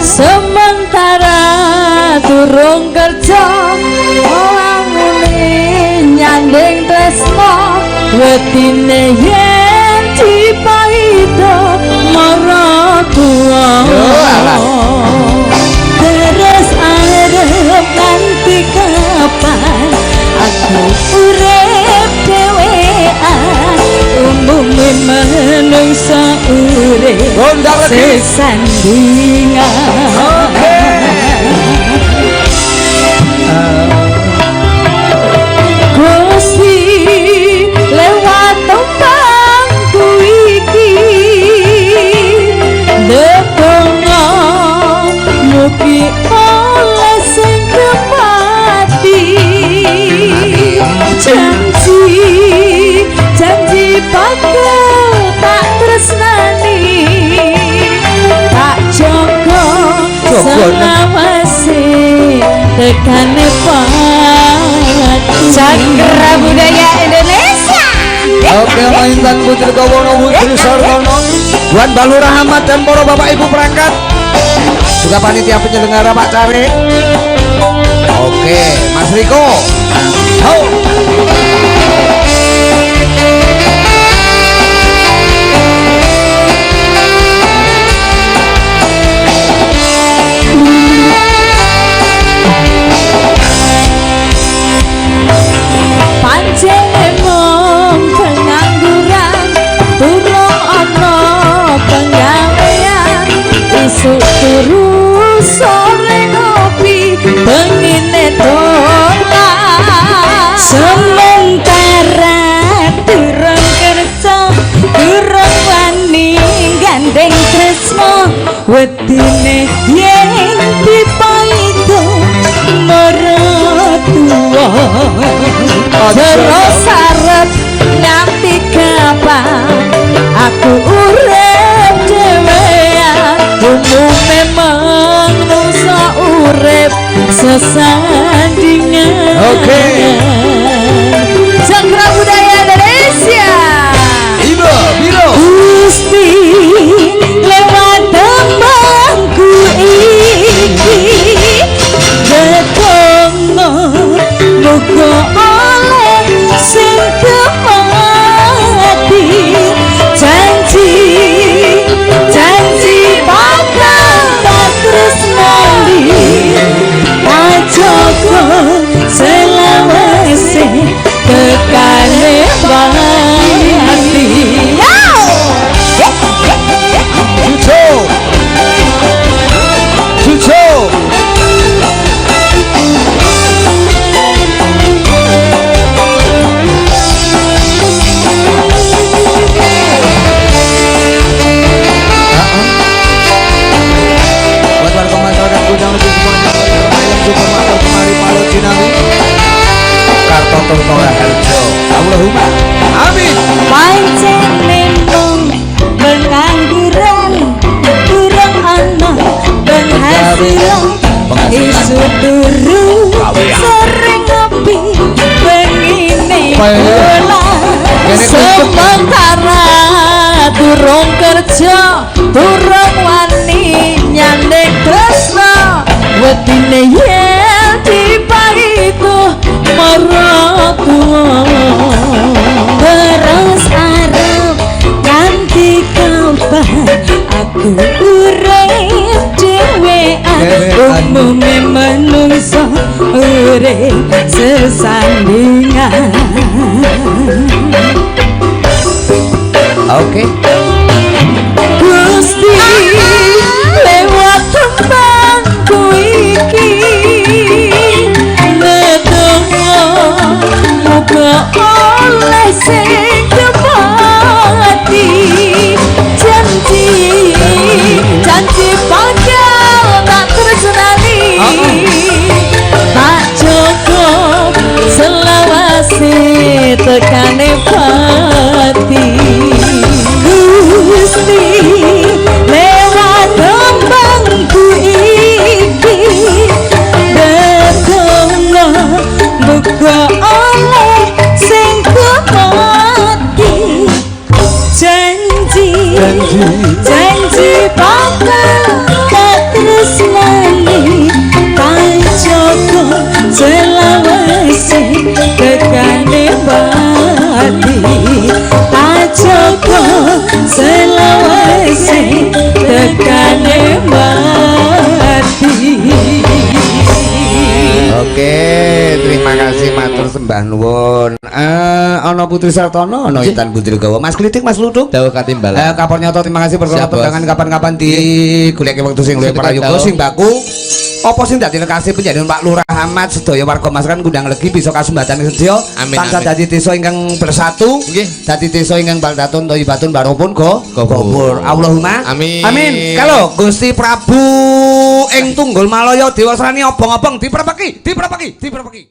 sementara durung kerja wangune nyanding tresno wetine yen dipaida maratua terus arep nganti kapan aku urip dhewean umume manungsa urip sesandingan Cakra Budaya Indonesia. Oke, Intan Putri Kawono Putri Sartono, Tuan Balurah Ahmad dan para bapak ibu perangkat, juga panitia penyelenggara Pak Cari. Oke, Mas Riko. Pancen emong pengangguran, turung ono penggawean, isuk turu sore ngopi, bengine dolan. Sementara turung kerja, turung wani gandeng tresno, wedine yen dipaido meretua. Terus sarep nganti kapan aku urip dhewean. Umume manungsa urip sesandingan. Oke. Cakra Budaya Indonesia. Ibu, Biro. Gusti lewat tembangku iki gedongo muga oleh sing kemati. Janji bakal tak terus nali ajogo selawase tekane bati. Cucu. Allahumma amin. Pancen memang pengangguran, kurang ana penghasilan, isu turu sering ngopi, pengine bola. Sementara turung kerja, turung wani nyandeng tresno, wedine yen dipaido merotua. Terus arep ganti kapan aku urip dhewean. Umume manungsa urip sesandingan. Oke. Gusti lewat tembangku iki ngedongo muga oleh sing kepati. Janji bakal tak terjenani, tak cukup selawase tekane pati. Gusti lewat tembangku iki dedongo muga oleh sing kepati. Janji bakal tak terus nani, tak cukup selawase tekane bati. Tak cukup selawase tekane bati. Oke, terima kasih matur sembah nuwun. Ana Putri Sartono, ana Intan Putri Gawa, Mas Klitik, Mas Luduk. Dawuh katimbal. Kapor nyoto terima kasih perkara pegangan kapan-kapan di golek wektu sing luwih prayoga sing baku. Apa sing dadi lekasi penjadian Pak Lurah Ahmad sedaya warga masyarakat Gundang Legi bisa kasumbatan sedya tansah dadi desa ingkang bersatu, nggih, dadi desa ingkang baldatun thayyibatun baropun gobur. Allahumma amin. Amin. Kalau Gusti Prabu ing Tunggul Malaya Dewa Srani obong-obong diprepeki.